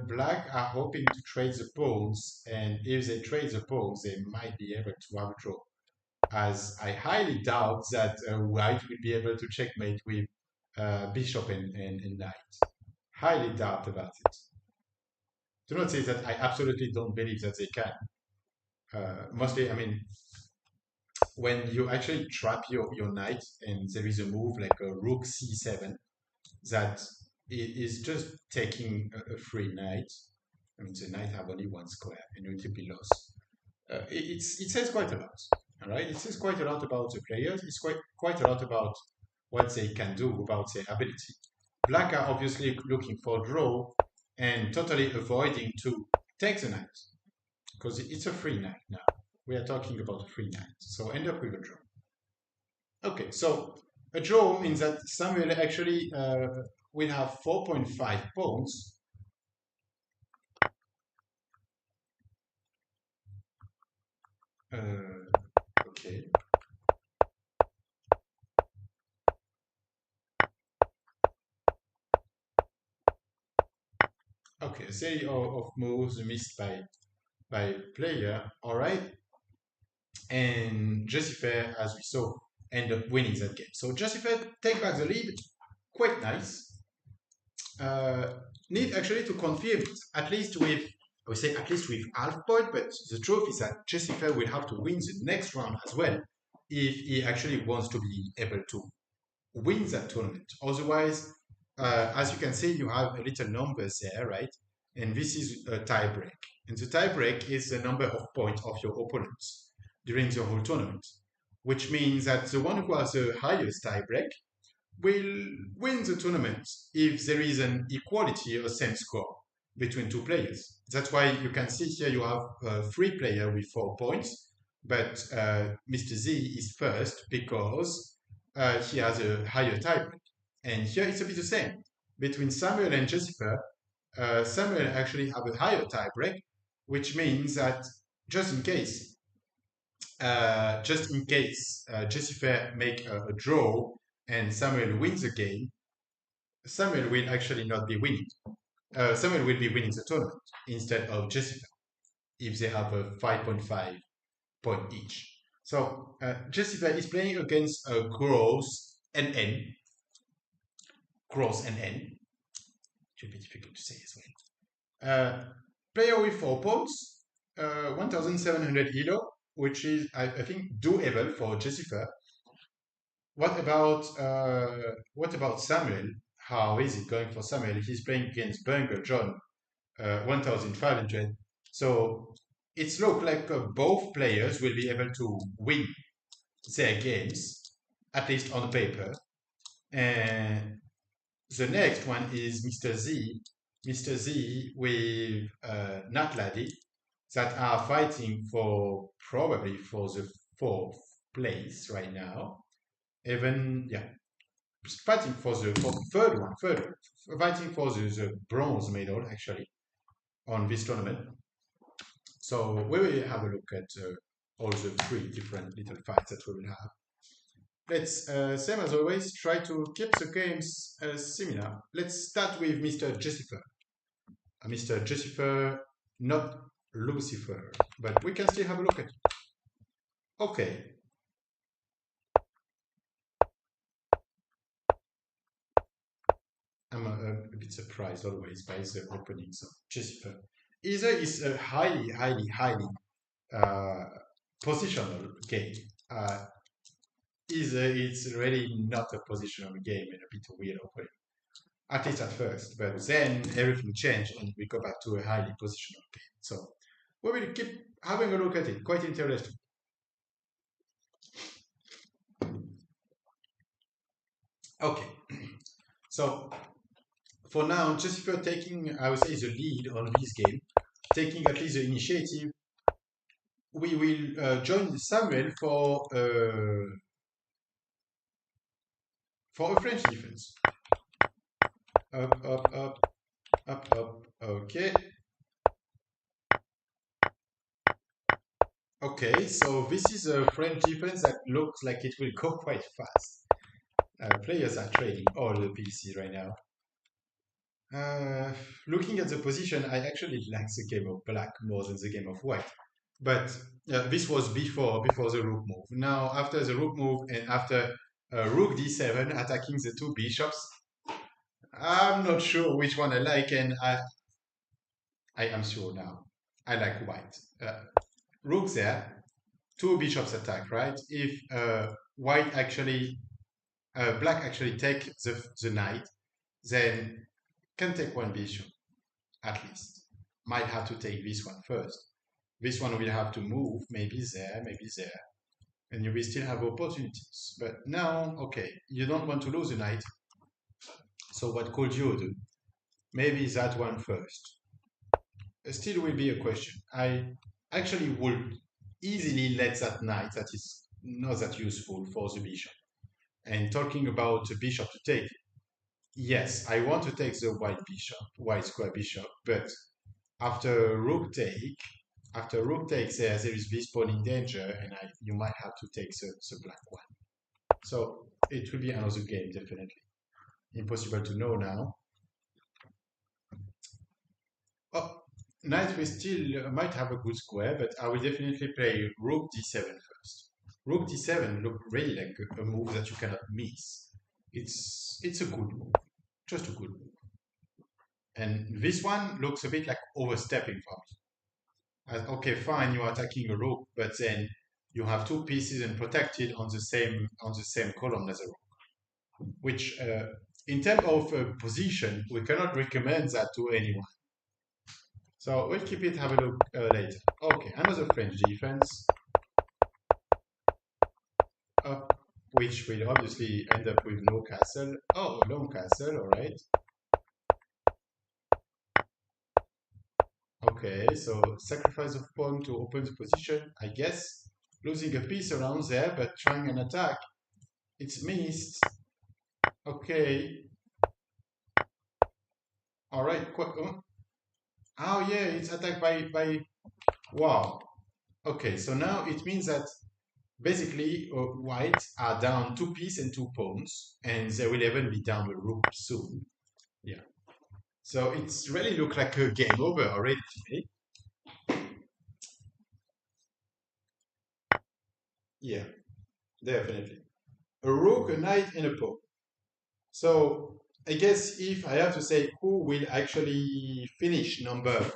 black are hoping to trade the pawns, and if they trade the pawns, they might be able to have a draw. As I highly doubt that white will be able to checkmate with bishop and knight. Highly doubt about it. Do not say that I absolutely don't believe that they can. Mostly, I mean, when you actually trap your knight and there is a move like a rook c7 that is just taking a free knight. I mean, the knight have only one square and it will be lost. It says quite a lot. All right, it says quite a lot about the players. It's quite a lot about what they can do about their ability. Black are obviously looking for draw and totally avoiding to take the knight because it's a free knight now. We are talking about a free knight, so end up with a draw. Okay, so a draw means that Samuel actually will have 4.5 pawns. Okay. Okay, a series of moves missed by player. All right. And Jussifer, as we saw, end up winning that game. So Jussifer take back the lead. Quite nice. Uh, Need actually to confirm it, at least with, I would say at least with half point, but the truth is that Jussifer will have to win the next round as well if he actually wants to be able to win that tournament. Otherwise, as you can see, you have a little numbers there, right? And this is a tie break. And the tie break is the number of points of your opponents during the whole tournament, which means that the one who has the highest tie break will win the tournament if there is an equality or same score between two players. That's why you can see here you have three players with 4 points, but Mr. Z is first because he has a higher tiebreak. And here it's a bit the same. Between Samuel and Jessica, Samuel actually have a higher tiebreak, which means that just in case, Jessica make a draw and Samuel wins the game, Samuel will actually not be winning. Samuel will be winning the tournament instead of Jessica if they have a 5.5 point each. So Jessica is playing against Gross and N. Gross and N. Should be difficult to say as well. Player with 4 points, 1700 elo, which is, I think, doable for Jessica. What about Samuel? How is it going for Samuel? He's playing against Bungle John, 1500. So it's look like both players will be able to win their games, at least on paper. And the next one is Mr. Z. Mr. Z with Nat Laddie that are fighting for probably for the fourth place right now. Even, yeah, fighting for the third one, fighting for the bronze medal actually on this tournament. So we will have a look at all the three different little fights that we will have. Let's, same as always, try to keep the games similar. Let's start with Mr. Jessifer. Mr. Jessifer, not Lucifer, but we can still have a look at it. Okay. I'm a bit surprised always by the openings of Jessifer. Either is a highly uh, positional game. Either it's really not a positional game and a bit weird opening. At least at first, but then everything changed and we go back to a highly positional game. So we will keep having a look at it. Quite interesting. Okay, so for now, Jessica taking, I would say, the lead on this game, taking at least the initiative. We will join Samuel for a French defense. Up, up, up, up, up. Okay. Okay, so this is a French defense that looks like it will go quite fast. Players are trading all the PC right now. Looking at the position, I actually like the game of black more than the game of white. But this was before the rook move. Now, after the rook move and after rook d7 attacking the two bishops, I'm not sure which one I like, and I am sure now. I like white. Rook there, two bishops attack, right? If white actually, black actually take the knight, then can take one bishop, at least. Might have to take this one first. This one will have to move, maybe there, and you will still have opportunities. But now, okay, you don't want to lose a knight. So what could you do? Maybe that one first. Still will be a question. I actually would easily let that knight that is not that useful for the bishop. And talking about the bishop to take, yes, I want to take the white square bishop, but after rook take, there is this pawn in danger, and you might have to take the black one. So it will be another game, definitely. Impossible to know now. Oh, knight we still might have a good square, but I will definitely play rook d7 first. Rook d7 look really like a move that you cannot miss. It's a good move, just a good move. And this one looks a bit like overstepping for me. Okay, fine, you are attacking a rook, but then you have two pieces and protected on the same column as a rook, which in terms of position, we cannot recommend that to anyone. So we'll keep it, have a look later. Okay, another French defense, which will obviously end up with no castle. Oh, long castle, all right. Okay, so sacrifice of pawn to open the position, I guess. losing a piece around there, but trying an attack. It's missed. Okay. All right. Oh yeah, it's attacked by. Wow. Okay, so now it means that basically white are down two pieces and two pawns, and they will even be down a rook soon. Yeah. So it's really look like a game over already to me. Yeah, definitely. A rook, a knight, and a pawn. So I guess if I have to say who will actually finish number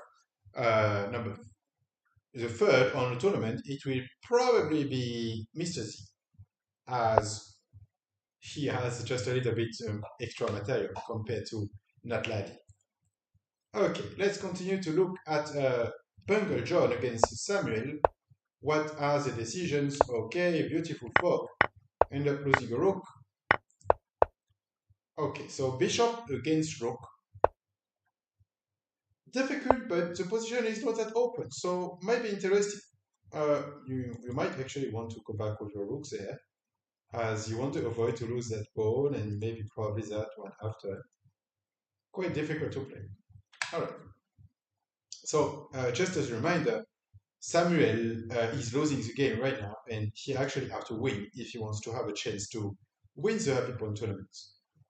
the third on the tournament, it will probably be Mr. Z, as he has just a little bit extra material compared to Natladi. Okay, let's continue to look at Bungle John against Samuel. What are the decisions? Okay, beautiful fork. End up losing a rook. Okay, so bishop against rook. Difficult, but the position is not that open, so might be interesting. You might actually want to go back with your rooks there, as you want to avoid to lose that pawn and maybe probably that one after. Quite difficult to play. All right. So just as a reminder, Samuel is losing the game right now, and he actually has to win if he wants to have a chance to win the Happy Point tournament.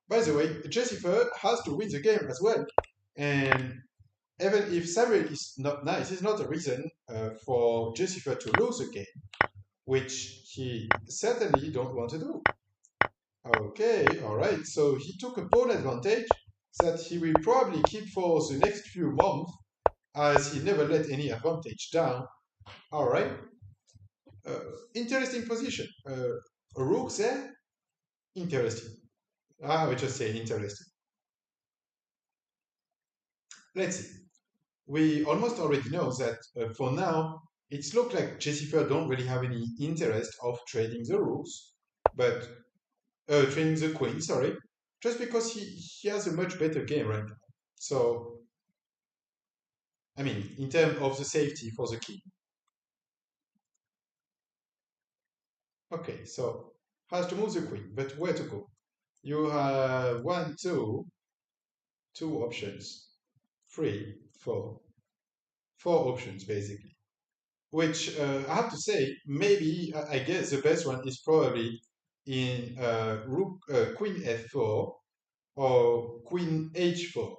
By the way, Jessifer has to win the game as well, and even if Samuel is not nice, it's not a reason for Jessifer to lose a game, which he certainly don't want to do. Okay, all right. So he took a pawn advantage that he will probably keep for the next few months, as he never let any advantage down. All right. Uh, Interesting position. A rook there? Interesting. I would just say interesting. Let's see. We almost already know that for now, it's looked like Jessifer don't really have any interest of trading the rooks, but trading the queen, sorry, just because he has a much better game right now. So, I mean, in terms of the safety for the king. Okay, so has to move the queen, but where to go? You have one, two options, three, four options basically. Which I have to say, maybe I guess the best one is probably in Queen F4 or Queen H4.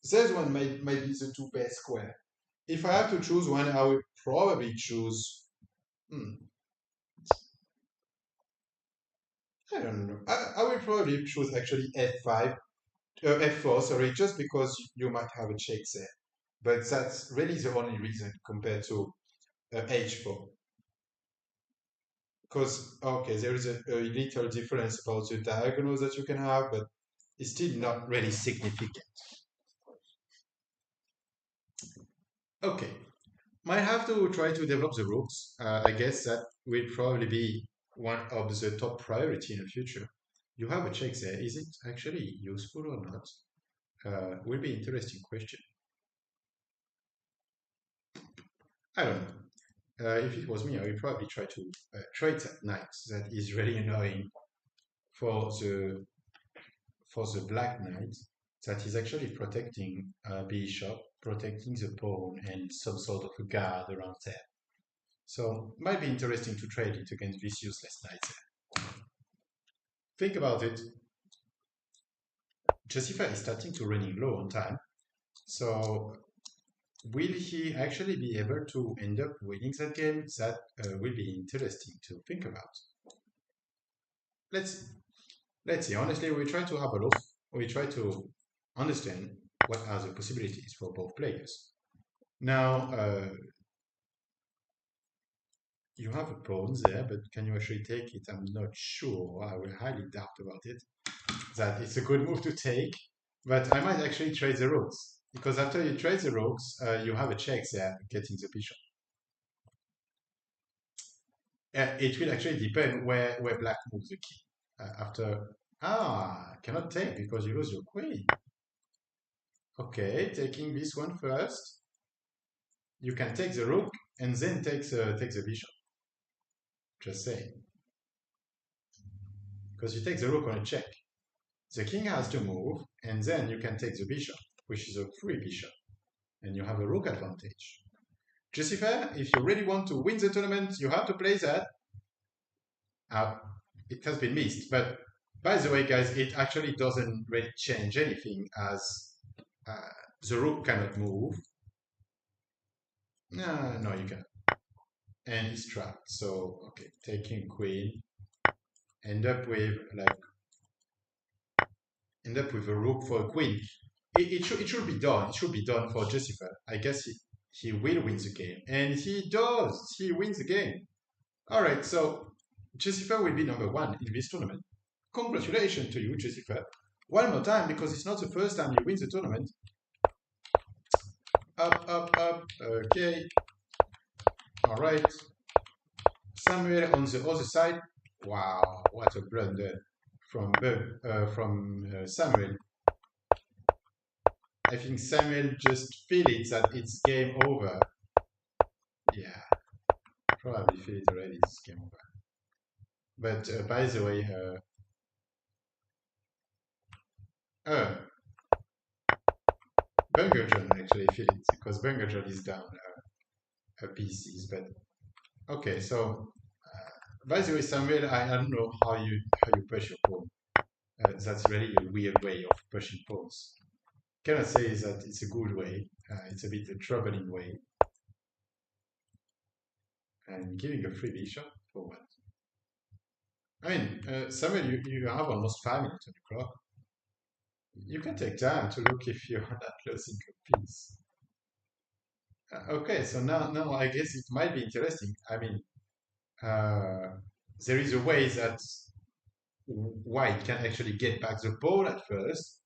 This one might be the two best square. If I have to choose one, I would probably choose. Hmm, I don't know. I will probably choose actually F5, F4. Sorry, just because you might have a check there. But that's really the only reason compared to H4. Because okay, there is a little difference about the diagonals that you can have, but it's still not really significant. Okay, might have to try to develop the rooks. I guess that will probably be one of the top priority in the future. You have a check there. Is it actually useful or not? Will be interesting question. I don't know. If it was me, I would probably try to trade that knight. That is really annoying for the black knight that is actually protecting bishop, protecting the pawn, and some sort of a guard around there. So might be interesting to trade it against this useless knight there. Think about it. Jessica is starting to running low on time. So will he actually be able to end up winning that game? That will be interesting to think about. Let's let's see. Honestly, we try to have a look. We try to understand what are the possibilities for both players. Now, you have a pawn there, but can you actually take it? I'm not sure. I will highly doubt about it. That it's a good move to take, but I might actually trade the rooks. Because after you trade the rooks, you have a check there, getting the bishop. It will actually depend where black moves the key. Cannot take because you lose your queen. Okay, taking this one first. You can take the rook and then take the bishop. Just saying. Because you take the rook on a check. The king has to move, and then you can take the bishop, which is a free bishop, and you have a rook advantage. Jussifer, if you really want to win the tournament, you have to play that. It has been missed, but by the way, guys, it actually doesn't really change anything as uh, the rook cannot move. No, you cannot. And it's trapped. So, okay, taking queen, end up with a rook for a queen. It should be done. It should be done for Jussifer. I guess he will win the game, and he does. He wins the game. All right, so Jussifer will be number one in this tournament. Congratulations to you, Jussifer. One more time, because it's not the first time you win the tournament. Up, up, up. Okay. All right. Samuel on the other side. Wow, what a blunder from Samuel. I think Samuel just feel it that it's game over. Yeah, probably feel it already. It's game over. But by the way, Bungerjohn actually feel it because Bungerjohn is down pieces. But okay, so by the way, Samuel, I don't know how you push your pawn. That's really a weird way of pushing pawns. Cannot say that it's a good way. It's a bit a troubling way. And giving a free bishop for what? I mean, Samuel, you have almost 5 minutes on the clock. You can take time to look if you're not losing a piece. Okay, so now I guess it might be interesting. I mean, there is a way that white can actually get back the pawn at first,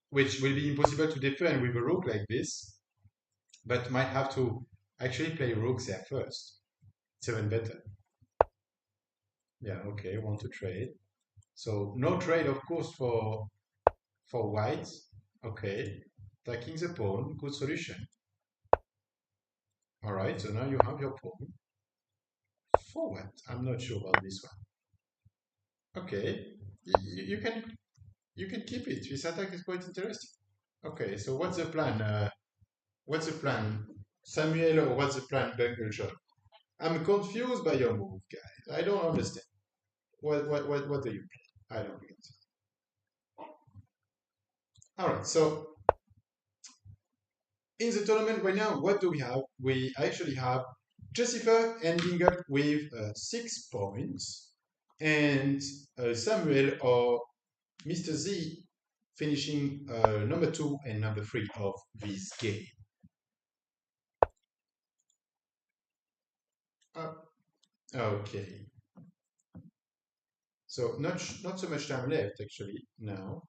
which will be impossible to defend with a rook like this, but might have to actually play rook there first. It's even better. Yeah, okay, want to trade. So no trade, of course, for white. Okay, attacking the pawn, good solution. All right, so now you have your pawn. For what? I'm not sure about this one. Okay, you can keep it. This attack is quite interesting. Okay, so what's the plan? What's the plan, Samuel, or what's the plan, Bungerjohn? I'm confused by your move, guys. I don't understand. What do you play? I don't get it. All right, so in the tournament right now, what do we have? We actually have Jussifer ending up with 6 points, and Samuel or Mr. Z finishing number 2 and number 3 of this game. Okay. So not so much time left actually now.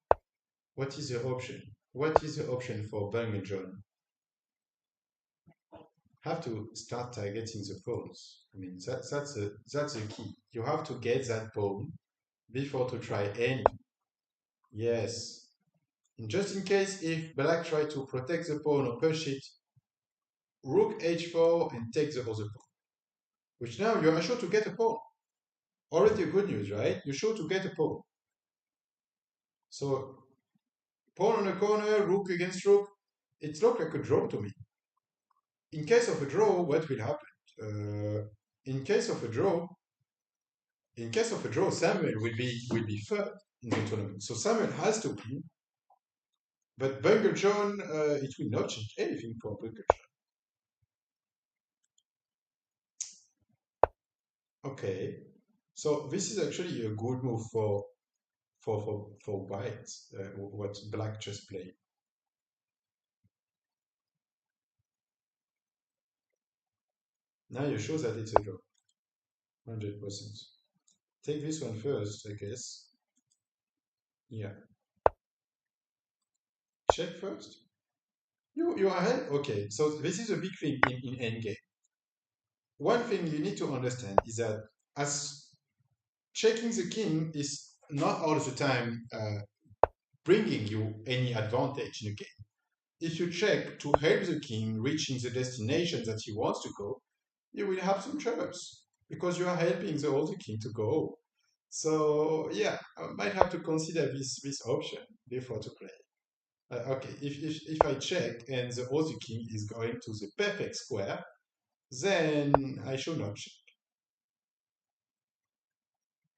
What is the option? What is the option for Bungerjohn? Have to start targeting the pawns. I mean that's the key. You have to get that pawn before to try any. Yes. And just in case if black try to protect the pawn or push it, rook h4 and take the other pawn. Which now you are sure to get a pawn. Already good news, right? You're sure to get a pawn. So pawn on a corner, rook against rook. It looks like a draw to me. In case of a draw, what will happen? In case of a draw, Samuel will be third in the tournament. So Samuel has to win. But Bungerjohn, it will not change anything for Bungerjohn. Okay, so this is actually a good move for white. What black just played. Now you show that it's a draw. 100%. Take this one first, I guess. Yeah. Check first. You are ahead? Okay, so this is a big thing in endgame. One thing you need to understand is that as checking the king is not all the time bringing you any advantage in the game. If you check to help the king reaching the destination that he wants to go, you will have some troubles. because you are helping the other king to go. So yeah, I might have to consider this option before to play. Okay, if I check and the other king is going to the perfect square, then I should not check.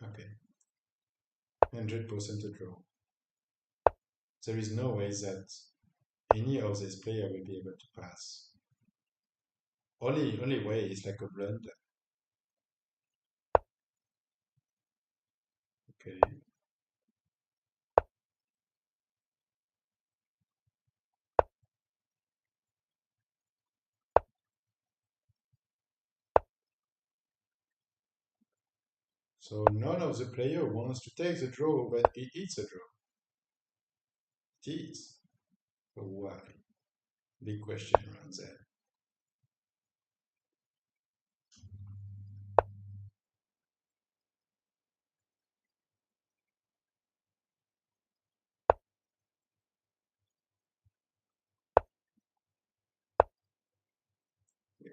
Okay, 100% a draw. There is no way that any of these players will be able to pass. Only way is like a blunder. Okay. So none of the player wants to take the draw, but it's a draw. It is. So why? Big question around there.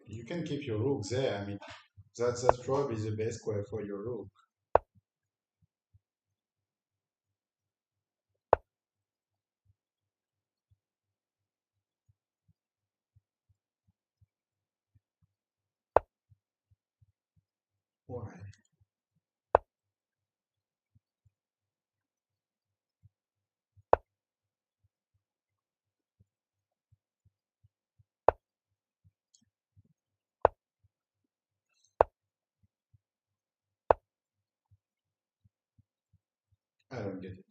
You can keep your rook there. I mean, that's probably the best square for your rook. Why? I don't get it.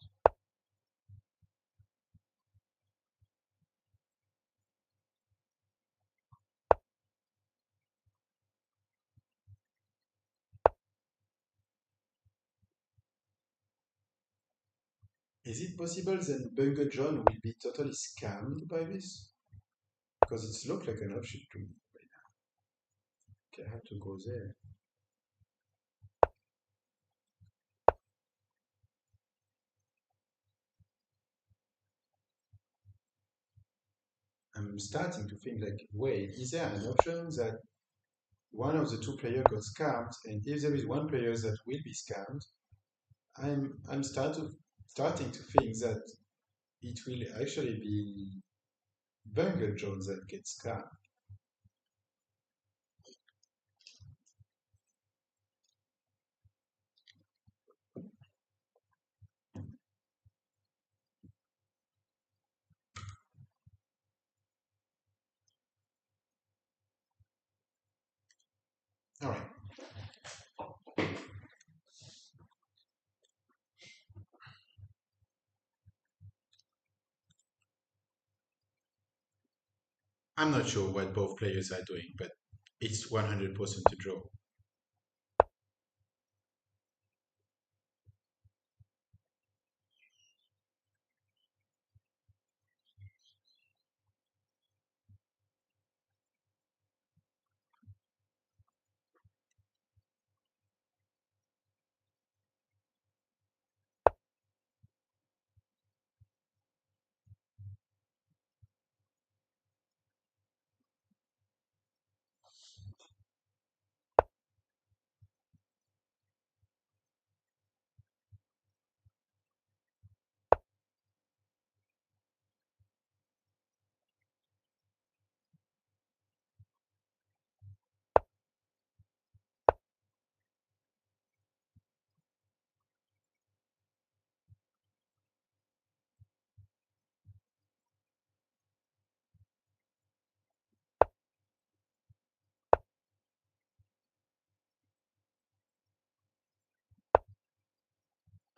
Is it possible that Bunker John will be totally scammed by this? Because it looks like an option to me right now. Okay, I have to go there. I'm starting to think like, wait, is there an option that one of the two players got scammed, and if there is one player that will be scammed, I'm starting to think that it will actually be Bungle Jones that gets scammed. All right. I'm not sure what both players are doing, but it's 100% a draw.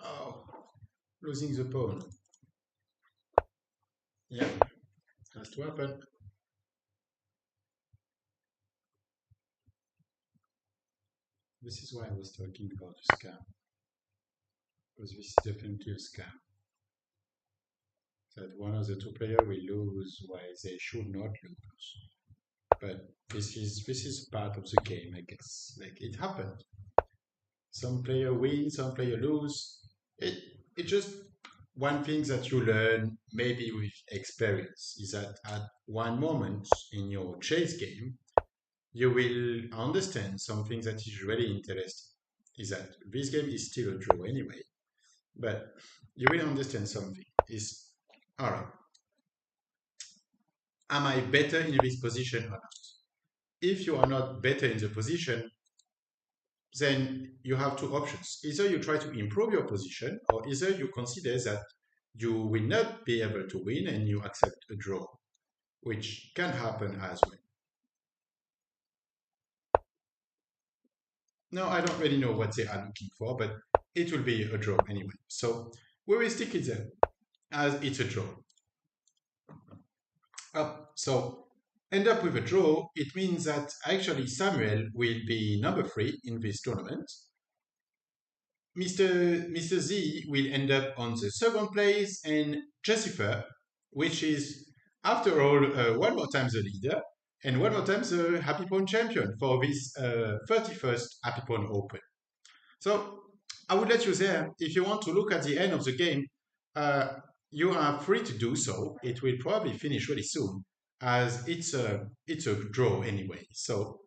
Oh, losing the pawn. Yeah, has to happen. This is why I was talking about a scam, because this is definitely a scam. That one of the two players will lose while they should not lose. But this is part of the game, I guess. Like it happened. Some player win, some player lose. It just one thing that you learn maybe with experience is that at one moment in your chess game, you will understand something that is really interesting. Is that this game is still a draw anyway, but you will understand something. Is all right. Am I better in this position or not? If you are not better in the position, then you have two options. Either you try to improve your position, or either you consider that you will not be able to win and you accept a draw, which can happen as well. Now, I don't really know what they are looking for, but it will be a draw anyway. So we will stick it there as it's a draw. So end up with a draw, it means that actually Samuel will be number 3 in this tournament. Mr. Z will end up on the second place, and Jessica, which is, after all, one more time the leader, and one more time the Happy Pawn champion for this 31st Happy Pawn Open. So I would let you there. If you want to look at the end of the game, uh, you are free to do so. It will probably finish really soon, as it's a draw anyway. So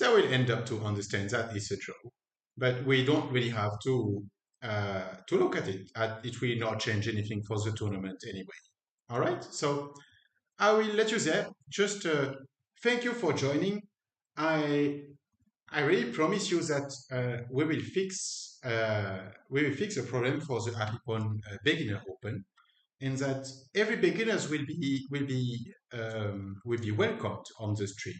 we'll end up to understand that it's a draw, but we don't really have to look at it. It will not change anything for the tournament anyway. All right. So I will let you there. Just thank you for joining. I I really promise you that we will fix a problem for the Apipon beginner open, and that every beginners will be welcomed on the stream.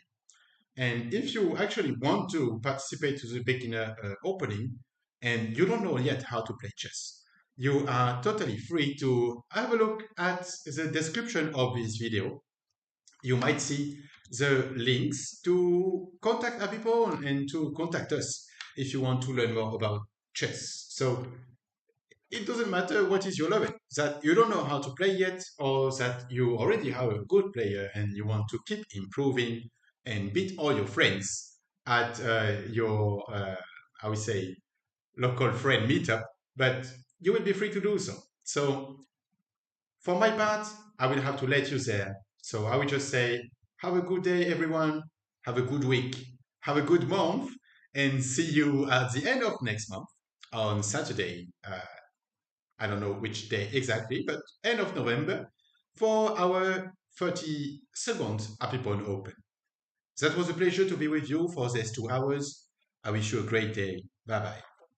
And if you actually want to participate to the beginner opening and you don't know yet how to play chess, you are totally free to have a look at the description of this video. You might see the links to contact Apipon and to contact us if you want to learn more about chess. So it doesn't matter what is your level, that you don't know how to play yet, or that you already have a good player and you want to keep improving and beat all your friends at your, I would say, local friend meetup, but you will be free to do so. So for my part, I will have to let you there. So I will just say, have a good day, everyone. Have a good week. Have a good month. And see you at the end of next month on Saturday. I don't know which day exactly, but end of November for our 32nd Happy Pond Open. That was a pleasure to be with you for these 2 hours. I wish you a great day. Bye bye.